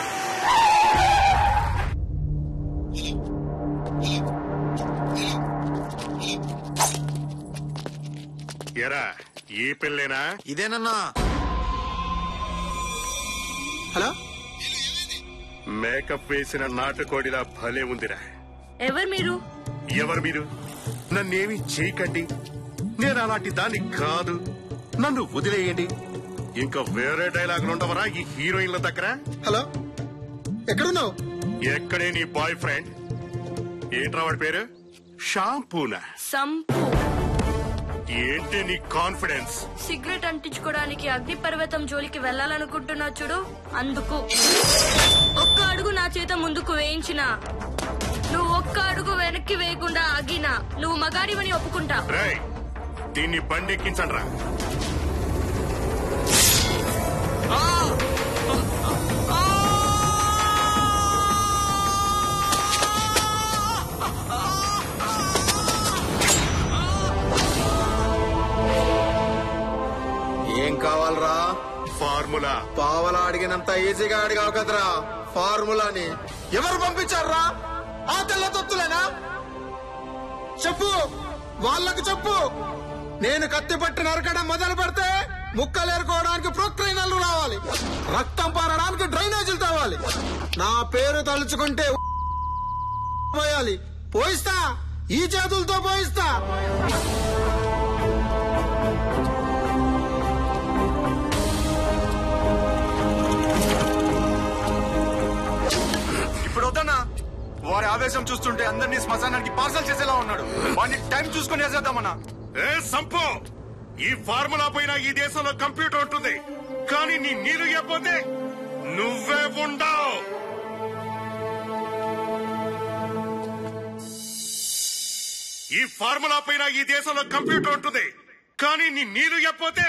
ఎరా ఈ పిల్లేనా? ఇదేనన్నా. హలో, మేకప్ వేసిన నాటుకోడిలా భలే ఉందిరా. ఎవరు మీరు? ఎవరు మీరు? నన్నేమి చేయకండి, నేను అలాంటి దాన్ని కాదు, నన్ను వదిలేయండి. ఇంకా వేరే డైలాగులు ఉండవరా ఈ హీరోయిన్ల దగ్గర? హలో, ఎక్కడున్నావు? ఎక్కడే నీ బాయ్ ఫ్రెండ్? ఏంట్రా వాడి పేరు? షాంపూనా? సంపు. ఏంటి నీ కాన్ఫిడెన్స్? సిగరెట్ అంటించుకోవడానికి అగ్ని పర్వతం జోలికి వెళ్ళాలనుకుంటున్నా చూడు, అందుకు. ఒక్క అడుగు నా చేత ముందుకు వేయించినా, నువ్వు ఒక్క అడుగు వెనక్కి వేయకుండా ఆగినా నువ్వు మగాడివని ఒప్పుకుంటా. రేయ్, దీన్ని బండెక్కించండి రా. ఏం కావాలరా? ఫార్ములా. పావలా అడిగినంత ఈజీగా అడిగావు కదరా ఫార్ములాని. ఎవరు పంపించారా? ఆ తెల్ల తొత్తులేనా? చెప్పు, వాళ్ళకు చెప్పు. నేను కత్తి పట్టి నరకడం మొదలు పెడితే ముక్కలేరుకోవడానికి ప్రొక్రైనర్లు రావాలి, రక్తం పారడానికి డ్రైనేజీలు తవ్వాలి, నా పేరు తలుచుకుంటే పోయాలి. పోయిస్తా, ఈ చేతులతో పోయిస్తా. ఇప్పుడు వద్దన్నా, వారి ఆవేశం చూస్తుంటే అందరినీ శ్మశానానికి పార్సల్ చేసేలా ఉన్నాడు. వాడిని టైం చూసుకుని వేసేద్దామన్నా. ఏ సంపు, ఈ ఫార్ములా పైన ఈ దేశంలో కంప్యూటర్ ఉంటుంది, కానీ నీ నీరు ఇవ్వకపోతే నువ్వే ఉండవు. ఈ ఫార్ములా పైన ఈ దేశంలో కంప్యూటర్ ఉంటుంది, కానీ నీ నీరు ఇవ్వకపోతే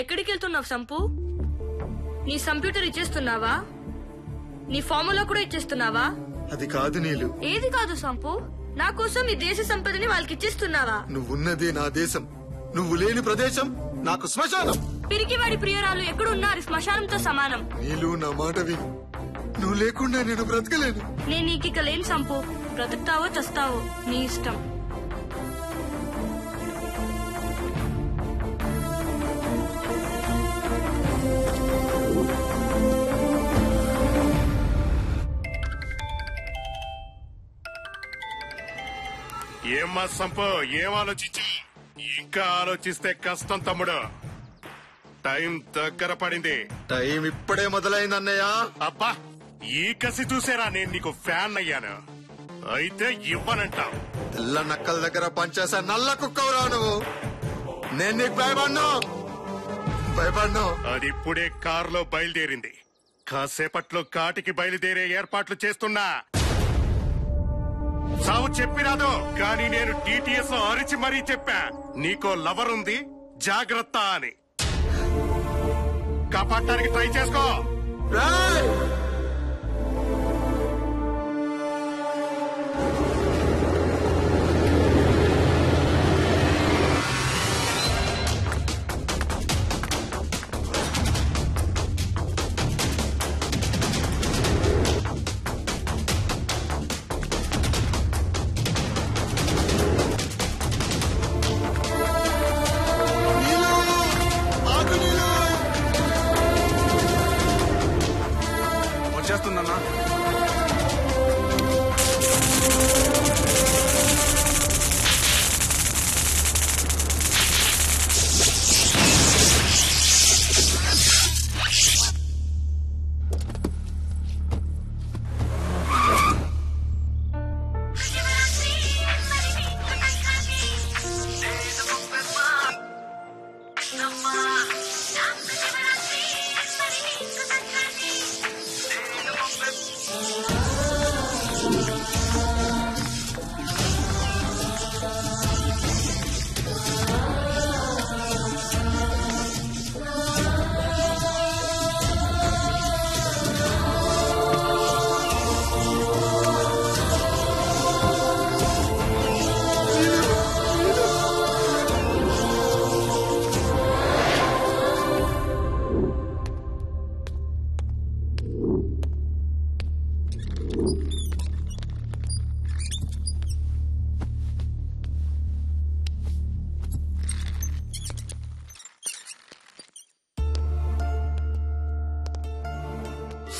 ఎక్కడికి వెళ్తున్నావు సంపు? నీ కంప్యూటర్ ఇచ్చేస్తున్నావా? నీ ఫార్ములా కూడా ఇచ్చేస్తున్నావా? అది కాదు నీలు. ఏది కాదు సంపు? నా కోసం ఈ దేశ సంపదని వాళ్ళకి ఇచ్చేస్తున్నావా? నువ్వున్నదే నా దేశం, నువ్వు లేని ప్రదేశం నాకు శ్మశానం. పిరికివాడి ప్రియురాలు ఎక్కడున్నారు శ్మశానంతో సమానం. నీలు, నా మాట విను. నువ్వు లేకుండా నేను బ్రతకలేను. నేను నీకిక లేని సంపు. బ్రతుకుతావో చస్తావో నీ ఇష్టం. ఏమ్మా సంపు, ఏం ఆలోచించా? ఇంకా ఆలోచిస్తే కష్టం తమ్ముడు. టైం దగ్గర పడింది. టైం ఇప్పుడే మొదలైంది అన్నయ్య. అబ్బా, ఈ కసి చూసేరా నేను నీకు ఫ్యాన్ అయ్యాను. అయితే ఇవ్వనంటావు. తెల్ల నక్కల దగ్గర పనిచేసే నల్ల కుక్కవురా నువ్వు. నేను నీకు భయపడ్ను. అది ఇప్పుడే కారులో బయలుదేరింది. కాసేపట్లో కాటికి బయలుదేరే ఏర్పాట్లు చేస్తున్నా. సావు చెప్పిరాదు, కానీ నేను టీటీఎస్ అరిచి మరీ చెప్పా, నీకో లవర్ ఉంది జాగ్రత్త అని. కాపాడటానికి ట్రై చేసుకో.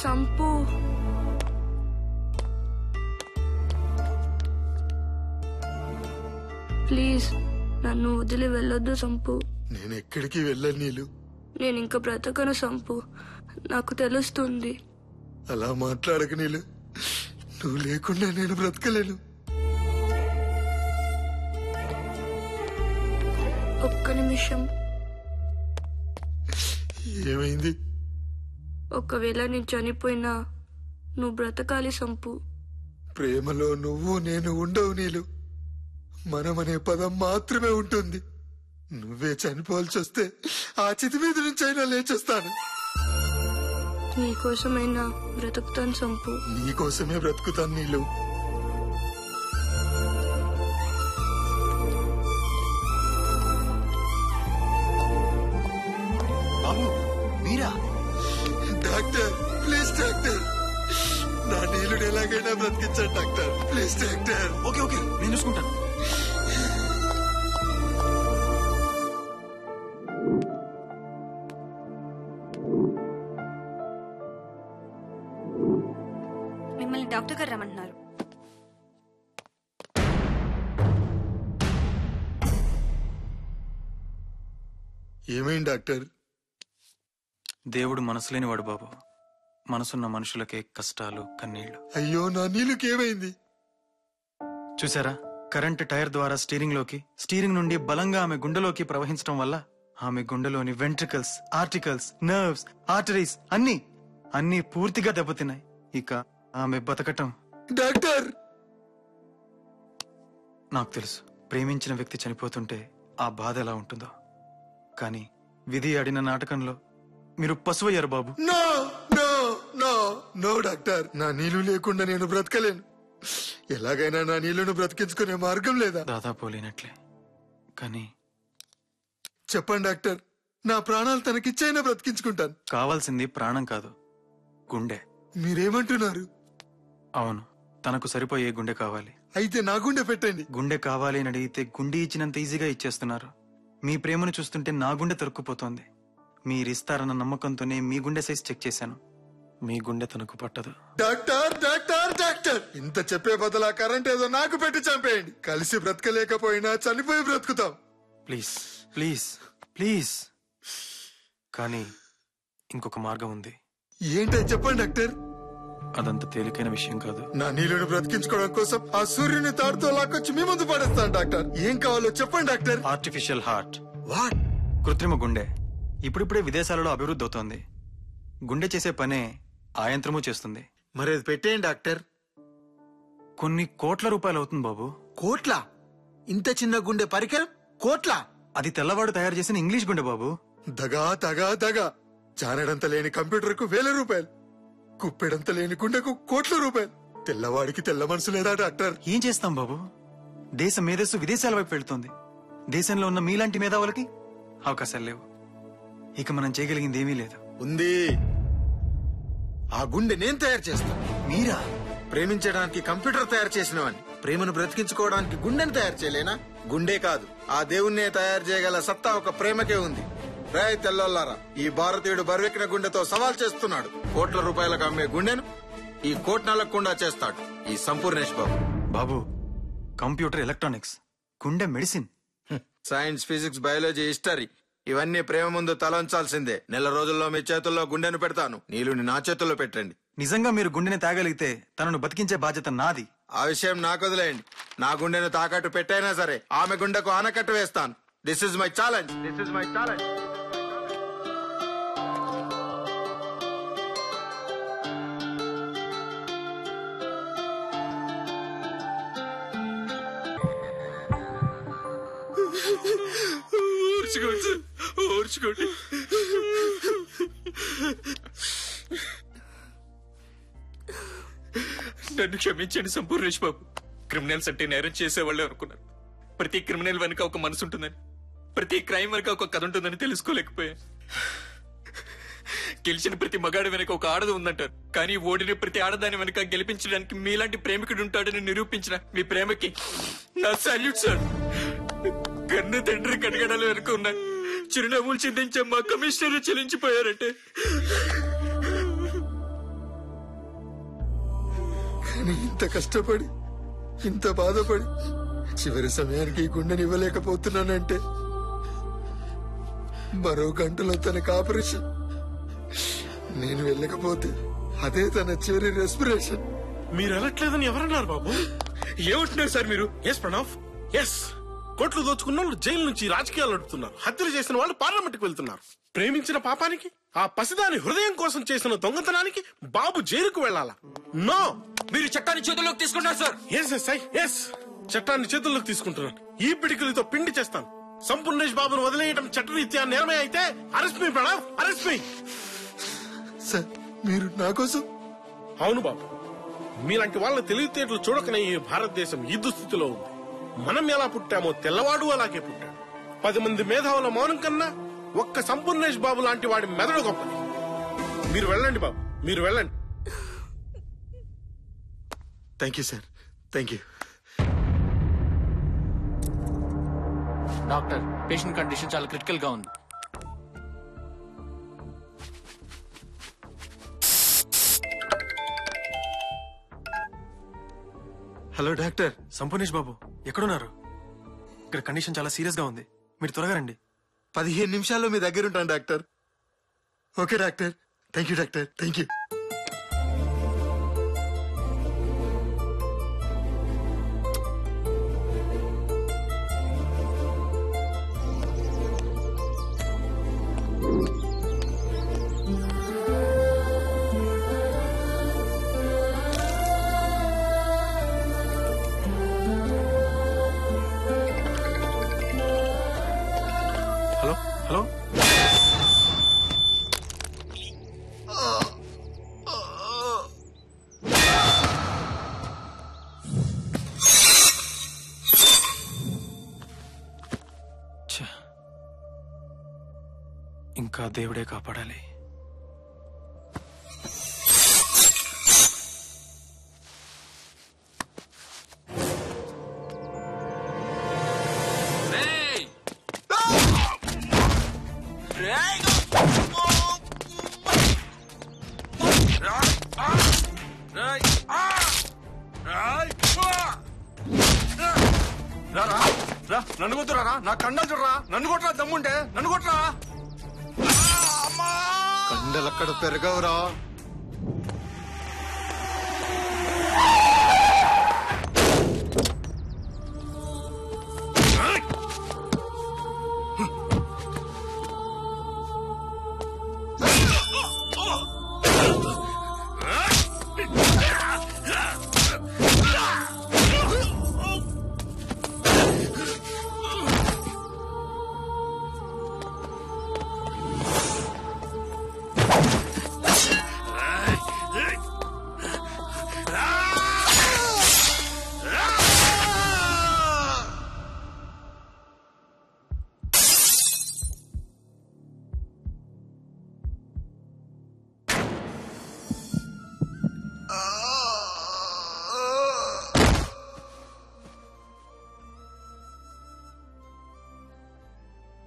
సంపు ప్లీజ్ నన్ను వదిలి వెళ్ళొద్దు సంపు. నేను ఎక్కడికి వెళ్ళను నీలు. నేను ఇంకా బ్రతకను సంపు, నాకు తెలుస్తుంది. అలా మాట్లాడక నీలు, నువ్వు లేకుండా నేను బ్రతకలేను. ఒక్క నిమిషం. ఏమైంది? ఒకవేళ నేను చనిపోయినా నువ్వు బ్రతకాలి సంపు. ప్రేమలో నువ్వు నేను ఉండవు నీలు. మనమనే పదం మాత్రమే ఉంటుంది. నువ్వే చనిపోవాల్సి వస్తే ఆ చితి మీద నుంచి అయినా లేచొస్తాను. నీకోసమైనా బ్రతుకుతాను సంపు. నీకోసమే బ్రతుకుతాను నీలు. బాబు మీరా? డాక్టర్ ప్లీజ్ డాక్టర్, నా నీళ్ళని ఎలాగైనా బ్రతికించండి doctor. Please doctor. Okay okay, నేను చూసుకుంటాను. మిమ్మల్ని డాక్టర్ గారు రమ్మంటున్నారు. ఏమైంది డాక్టర్? దేవుడు మనసు లేనివాడు బాబు. మనసున్న మనుషులకే కష్టాలు, కన్నీళ్లు. అయ్యో నా నీళ్ళకి ఏమైంది? చూసారా, కరెంట్ టైర్ ద్వారా స్టీరింగ్ నుండి బలంగా ఆమె గుండెలోకి ప్రవహించడం వల్ల ఆమె గుండెలోని వెంట్రికల్స్, ఆర్టికల్స్, నర్వ్స్, ఆర్టరీస్ అన్నీ పూర్తిగా దెబ్బతిన్నాయి. ఇక ఆమె బతకటం. డాక్టర్ నాకు తెలుసు, ప్రేమించిన వ్యక్తి చనిపోతుంటే ఆ బాధ ఎలా ఉంటుందో. కానీ విధి ఆడిన నాటకంలో మీరు పశువయ్యారు Babu. No no no no doctor, నా నీళ్లు లేకుండా నేను బ్రతకలేను. ఎలాగైనా నా నీళ్లను బ్రతికించుకునే మార్గం లేదా? దాదాపు లేనట్లే. కానీ చెప్పండి డాక్టర్, నా ప్రాణాలు తనకిచ్చైనా బ్రతికించుకుంటాను. కావాల్సింది ప్రాణం కాదు, గుండె. మీరేమంటున్నారు? అవును, తనకు సరిపోయే గుండె కావాలి. అయితే నా గుండె పెట్టండి. గుండె కావాలి అని అడిగితే గుండె ఇచ్చినంత ఈజీగా ఇచ్చేస్తున్నారు. మీ ప్రేమను చూస్తుంటే నా గుండె తరుక్కుపోతోంది. మీరిస్తారన్న నమ్మకంతోనే మీ గుండె సైజ్ చెక్ చేశాను. మీ గుండె తనకు పట్టదు. డాక్టర్ డాక్టర్ డాక్టర్, ఇంత చెప్పే బదులా కరెంట్ ఏదో నాకు పెట్టి చంపేయండి. కలిసి బ్రతకలేకపోయినా చనిపోయి బ్రతుకుతాం. Please please please. కానీ ఇంకొక మార్గం ఉంది. ఏంటో చెప్పండి డాక్టర్. అదంత తేలికైన విషయం కాదు. నా నీళ్ళను బ్రతికించుకోవడం కోసం ఆ సూర్యుని తాడుతో లాక్కొచ్చి మీ ముందు పడేస్తాను డాక్టర్. ఏం కావాలో చెప్పండి డాక్టర్. Artificial heart. వాట్? కృత్రిమ గుండె ఇప్పుడిప్పుడే విదేశాలలో అభివృద్ధి అవుతోంది. గుండె చేసే పనే ఆ యంత్రము చేస్తుంది. మరి అది పెట్టేయండి డాక్టర్. కొన్ని కోట్ల రూపాయలు అవుతుంది బాబు. కోట్ల? ఇంత చిన్న గుండె పరికరం కోట్ల? అది తెల్లవాడు తయారు చేసిన ఇంగ్లీష్ గుండె బాబు. దగా దగా దగా. జానడంత లేని కంప్యూటర్ కు 1000 రూపాయలు, కుప్పెడంత లేని గుండెకు కోట్ల రూపాయలు. తెల్లవాడికి తెల్ల మనసు లేదా డాక్టర్? ఏం చేస్తాం బాబు, దేశ మేధస్సు విదేశాల వైపు వెళ్తోంది. దేశంలో ఉన్న మీలాంటి మేధావులకి అవకాశాలు లేవు. ఇక మనం చేయగలిగింది ఏమీ లేదు. ఉంది. ఆ గుండె నేను తయారు చేస్తాను. మీరా? ప్రేమించడానికి కంప్యూటర్ తయారు చేసినవాడిని, ప్రేమను బ్రతికించుకోవడానికి గుండెను తయారు చేయలేనా? గుండె కాదు, ఆ దేవుణ్ణే తయారు చేయగల సత్తా ఒక ప్రేమకే ఉంది. రాయ్ తెల్లోల్లారా, ఈ భారతీయుడు బరువెక్కిన గుండెతో సవాల్ చేస్తున్నాడు. కోట్ల రూపాయలకు అమ్మే గుండెను ఈ కోట్నలకుండా చేస్తాడు ఈ సంపూర్ణేష్ బాబు. బాబు, కంప్యూటర్, ఎలక్ట్రానిక్స్, గుండె medicine, science, physics, biology, history ఇవన్నీ ప్రేమ ముందు తలంచాల్సిందే. 1 రోజుల్లో మీ చేతుల్లో గుండెను పెడతాను. నీళ్ళని నా చేతుల్లో పెట్టండి. నిజంగా మీరు గుండెని తాగలిగితే తనను బతికించే బాధ్యత నాది. ఆ విషయం నాకు వదిలేయండి. నా గుండెను తాకట్టు పెట్టైనా సరే ఆమె గుండెకు ఆనకట్టు వేస్తాను. This is my challenge. This is my challenge. ఓర్చుకోండి. నన్ను క్షమించండి సంపూర్ణేష్ బాబు. క్రిమినల్స్ అంటే నేరం చేసేవాళ్ళే అనుకున్నాను. ప్రతి క్రిమినల్ వెనుక ఒక మనసు ఉంటుందని, ప్రతి క్రైమ్ వెనుక ఒక కథ ఉంటుందని తెలుసుకోలేకపోయా. గెలిచిన ప్రతి మగాడి వెనుక ఒక ఆడది ఉందంటారు, కానీ ఓడిన ప్రతి ఆడదాని వెనుక గెలిపించడానికి మీలాంటి ప్రేమికుడు ఉంటాడని నిరూపించిన మీ ప్రేమకి నా సాల్యూట్ సార్. కన్న తండ్రి కడగడాలు వెనుక ఉన్నా చిరునవ్వులు చిందించే మా కమిషనర్ చెల్లించిపోయారంటే కానీ ఇంత కష్టపడి ఇంత బాధపడి చివరి సమయానికి ఈ గుండెని ఇవ్వలేకపోతున్నానంటే మరో గంటలో తనకు ఆపరేషన్. నేను వెళ్ళకపోతే అదే తన చివరి రెస్పిరేషన్. మీరు వెళ్ళట్లేదని ఎవరన్నారు బాబు? ఏమంటున్నారు సార్ మీరు? Yes Pranav, yes. కోట్లు దోచుకున్న వాళ్ళు జైలు నుంచి రాజకీయాలు నడుపుతున్నారు. హత్యలు చేసిన వాళ్ళు పార్లమెంట్కి వెళ్తున్నారు. ప్రేమించిన పాపానికి, ఆ పసిదాని హృదయం కోసం చేసిన దొంగతనానికి బాబు జైలుకు వెళ్ళాలా? నో. మీరు చట్టాన్ని చేతుల్లోకి తీసుకున్నారు సార్. ఎస్, చట్టాన్ని చేతుల్లోకి తీసుకుంటున్నాను. ఈ పిడికిలతో పిండి చేస్తాను. సంపూర్ణేష్ బాబును వదిలేయడం చట్టరీత్యా నేరమే అయితే అరెస్ట్ మీ ప్రణవ్, అరెస్ట్ మీ. సార్ మీరు నా కోసం? అవును బాబు, మీలాంటి వాళ్ళ తెలివితేటలు చూడకనే ఈ భారతదేశం ఈ దుస్థితిలో ఉంది. మనం ఎలా పుట్టామో తెల్లవాడు అలాగే పుట్టాడు. 10 మంది మేధావుల మౌనం కన్నా ఒక్క సంపూర్ణేష్ బాబు లాంటి వాడి మెదడు గొప్పది. మీరు వెళ్ళండి బాబు, మీరు వెళ్ళండి. Thank you sir, thank you. Doctor, patient condition చాలా క్రిటికల్ గా ఉంది. Hello doctor. సంపూర్ణేష్ బాబు ఎక్కడున్నారు? ఇక్కడ కండిషన్ చాలా సీరియస్ గా ఉంది, మీరు త్వరగా రండి. 15 నిమిషాల్లో మీ దగ్గర ఉంటాను doctor. Okay doctor, thank you doctor, thank you. Hello hello, ఇంకా దేవుడే కాపాడాలి. నన్ను కొట్టురా, నా కండలు చూడరా, నన్ను కొట్టరా, దమ్ముంటే నన్ను కొట్టరా. కండలక్కడ పెరగవురా.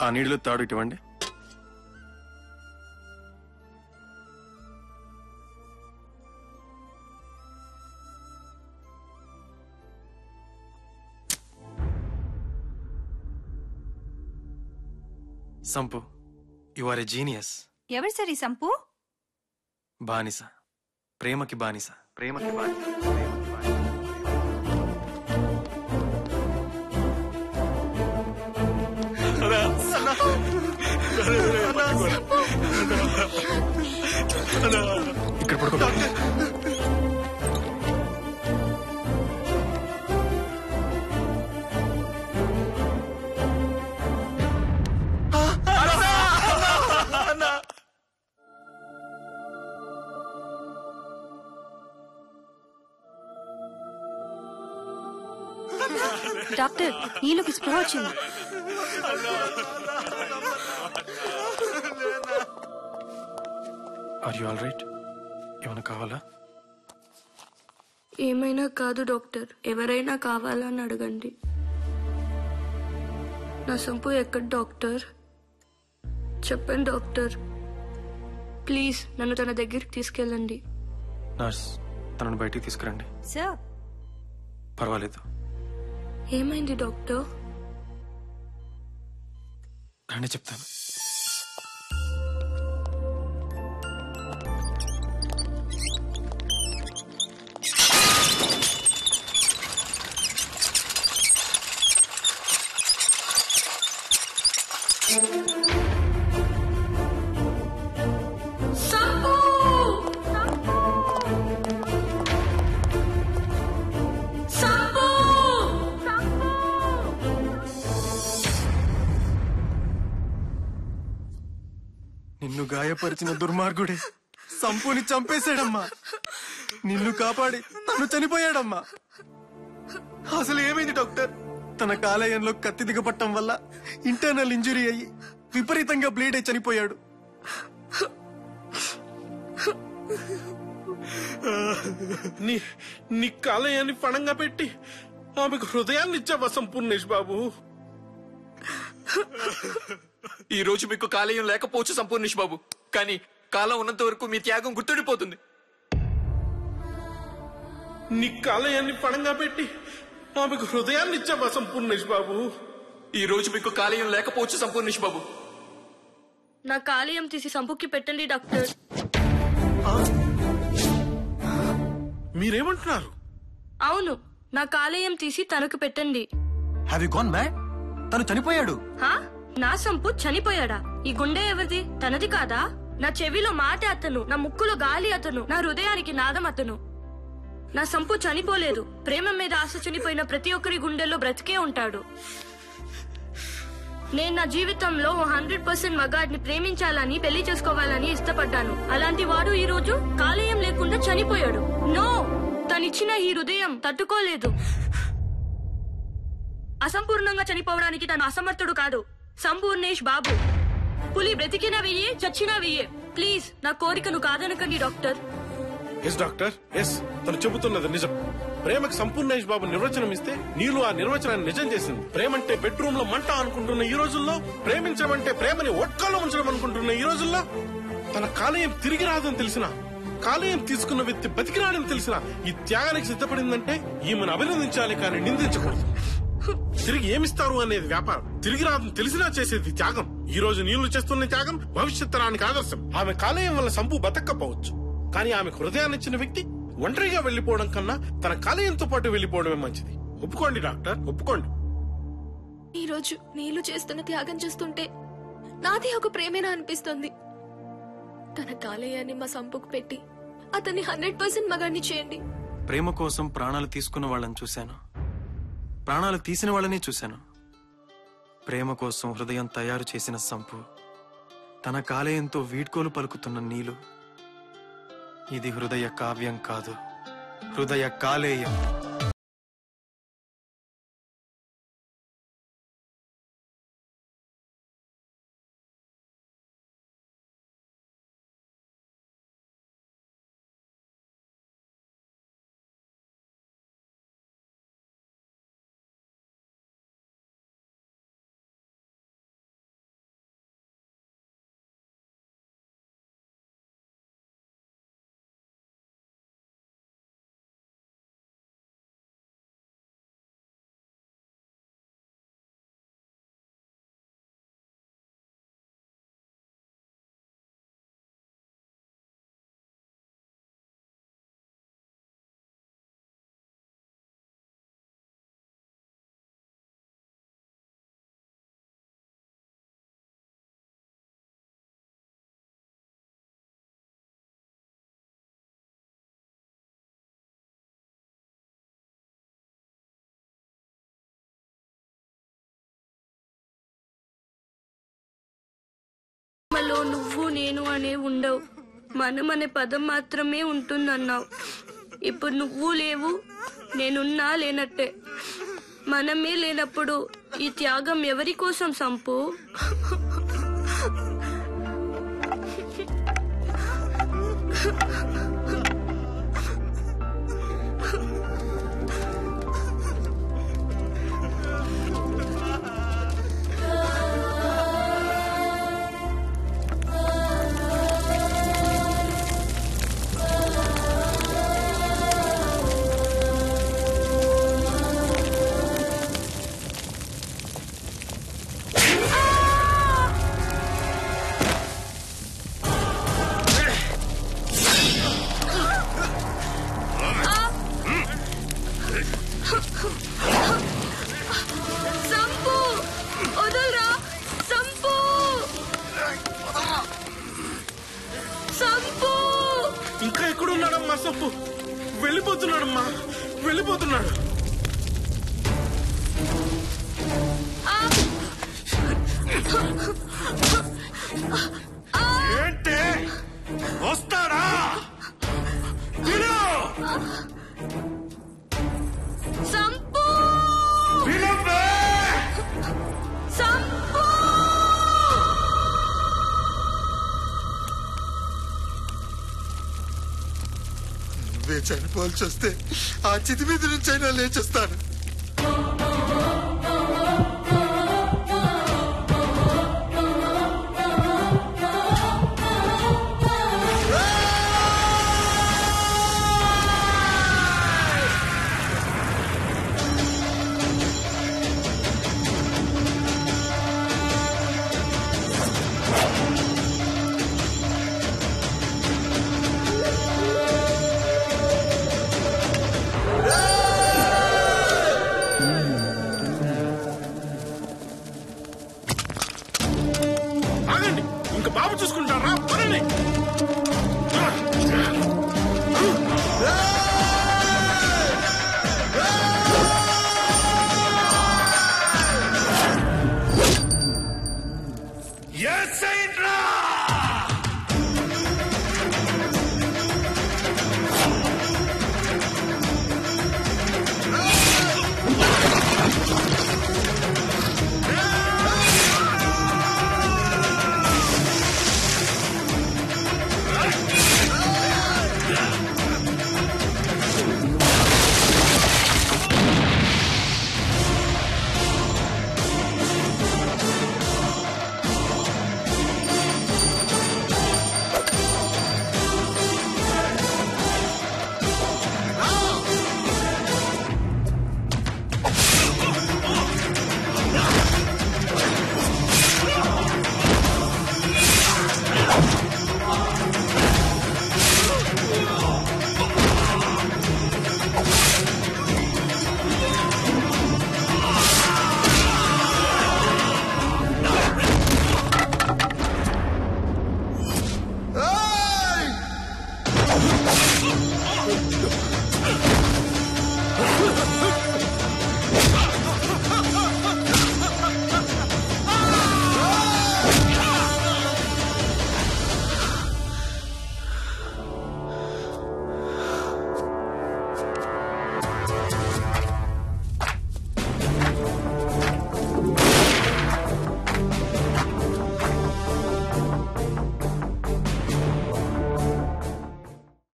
ఆ నీళ్లు తాడు ఇటువంటి. Sampu, you are a genius. ఎవరు సార్ ఈ సంపు? బానిస, ప్రేమకి బానిస, ప్రేమకి బానిస. ఇక్కడ పడుకో. డాక్టర్, నీళ్ళకి స్పృహ వచ్చింది. Are you all right? ఏమైనా కావాలా? ఏమైనా కాదు డాక్టర్, ఎవరైనా కావాలని అడగండి. నా సంపు ఎక్కడ డాక్టర్? చెప్పండి డాక్టర్, ప్లీజ్ నన్ను తన దగ్గరికి తీసుకెళ్ళండి. నర్స్, తనను బయటికి తీసుకురండి. సార్ పర్వాలేదు, ఏమైంది డాక్టర్? రండి చెప్తాను. నిన్ను గాయపరిచిన దుర్మార్గుడే సంపుని చంపేశాడమ్మా. నిన్ను కాపాడి తను చనిపోయాడమ్మా. అసలు ఏమైంది డాక్టర్? తన కాలేయంలో కత్తి దిగపట్టం వల్ల ఇంటర్నల్ ఇంజురీ అయ్యి విపరీతంగా బ్లీడ్ అయి చనిపోయాడు. నీ కాలేయాన్ని పణంగా పెట్టి ఆమెకు హృదయాన్ని ఇచ్చావా సంపూర్ణేష్ బాబు? ఈ రోజు మీకు కాలేయం లేకపోవచ్చు సంపూర్ణేష్ బాబు, కానీ కాలం ఉన్నంత వరకు మీ త్యాగం గుర్తుండిపోతుంది. నీ కాలేయాన్ని పణంగా పెట్టి ఆమెకు హృదయాన్ని ఇచ్చావా సంపూర్ణేష్ బాబు? ఈ రోజు మీకు కాలేయం లేకపోవచ్చు సంపూర్ణేష్ బాబు. నా కాలేయం తీసి సంపుకి పెట్టండి డాక్టర్. మీరేమంటున్నారు? అవును, నా కాలేయం తీసి తనకు పెట్టండి. Have you gone mad? తను చనిపోయాడు. హా? నా సంపు చనిపోయాడా? ఈ గుండె ఎవరిది? తనది కాదా? నా చెవిలో మాట అతను, నా ముక్కులో గాలి అతను, నా హృదయానికి నాదం అతను. నా సంపు చనిపోలేదు. ప్రేమ మీద ఆశ చనిపోయిన ప్రతి ఒక్కరి గుండెల్లో బ్రతికే ఉంటాడు. నేను నా జీవితంలో 100% మగాడిని ప్రేమించాలని, పెళ్లి చేసుకోవాలని ఇష్టపడ్డాను. అలాంటి వాడు ఈ రోజు కాలేయం లేకుండా చనిపోయాడు. నో, తనిచ్చిన ఈ హృదయం తట్టుకోలేదు. అసంపూర్ణంగా చనిపోవడానికి తను అసమర్థుడు కాదు. సంపూర్ణేష్ బాబు. పులి బ్రతికినా వెయ్యే, చచ్చినా వెయ్యే. ప్లీజ్ నా కోరికను కాదనకండి డాక్టర్. ఎస్ డాక్టర్, ఎస్, తను చెబుతున్నది నిజం. ప్రేమకు సంపూర్ణేష్ బాబు నిర్వచనం ఇస్తే నీళ్ళు ఆ నిర్వచనాన్ని నిజం చేసింది. ప్రేమంటే బెడ్రూమ్ లో మంట అనుకుంటున్న ఈ రోజుల్లో, ప్రేమించమంటే ప్రేమని ఒట్కాలో ఉంచడం అనుకుంటున్న ఈ రోజుల్లో, తన కాలేయం తిరిగి రాదని తెలిసిన, కాలేయం తీసుకున్న వ్యక్తి బతికిరాడని తెలిసిన ఈ త్యాగానికి సిద్ధపడిందంటే ఈమెను అభినందించాలి కానీ నిందించకూడదు. తిరిగి ఏమిస్తారు అనేది వ్యాపారం, తిరిగి రాదని తెలిసినా చేసేది త్యాగం. ఈ రోజు నీళ్లు చేస్తున్న త్యాగం భవిష్యత్ తరానికి ఆదర్శం. ఆమె కాలేయం వల్ల సంపు బతక్కపోవచ్చు, కానీ ఆమె హృదయాన్ని ఇచ్చిన వ్యక్తి ఒంటరిగా వెళ్లిపోవడం కన్నా తన కాలేయంతో పాటు వెళ్లిపోవడమే మంచిది. ఒప్పుకోండి డాక్టర్, ఒప్పుకోండి. ఈ రోజు నీళ్లు చేస్తున్న త్యాగం చూస్తుంటే నాది ఒక ప్రేమేనా అనిపిస్తుంది. తన కాలేయాన్ని మా సంపుకు పెట్టి అతన్ని 100% మగాడిని చేయండి. ప్రేమ కోసం ప్రాణాలు తీసుకున్న వాళ్ళని చూశాను, ప్రాణాలు తీసిన వాళ్ళని చూశాను. ప్రేమ కోసం హృదయం తయారు చేసిన సంపు, తన కాలేయంతో వీడ్కోలు పలుకుతున్న నీలు. ఇది హృదయ కావ్యం కాదు, హృదయ కాలేయం. మనలో నువ్వు నేను అనే ఉండవు, మనం అనే పదం మాత్రమే ఉంటుందన్నావు. ఇప్పుడు నువ్వు లేవు, నేనున్నా లేనట్టే. మనమే లేనప్పుడు ఈ త్యాగం ఎవరి కోసం సంపు? సంపు వెళ్ళిపోతున్నాడమ్మా, వెళ్ళిపోతున్నాడు. ఏంటి వస్తాడా? సంపు నువ్వే చనిపోవాల్సి వస్తే ఆ చితి మీద నుంచి అయినా లేచేస్తాను. బాబు చూసుకుంటారా? పదండి. Yes, Saint Ra!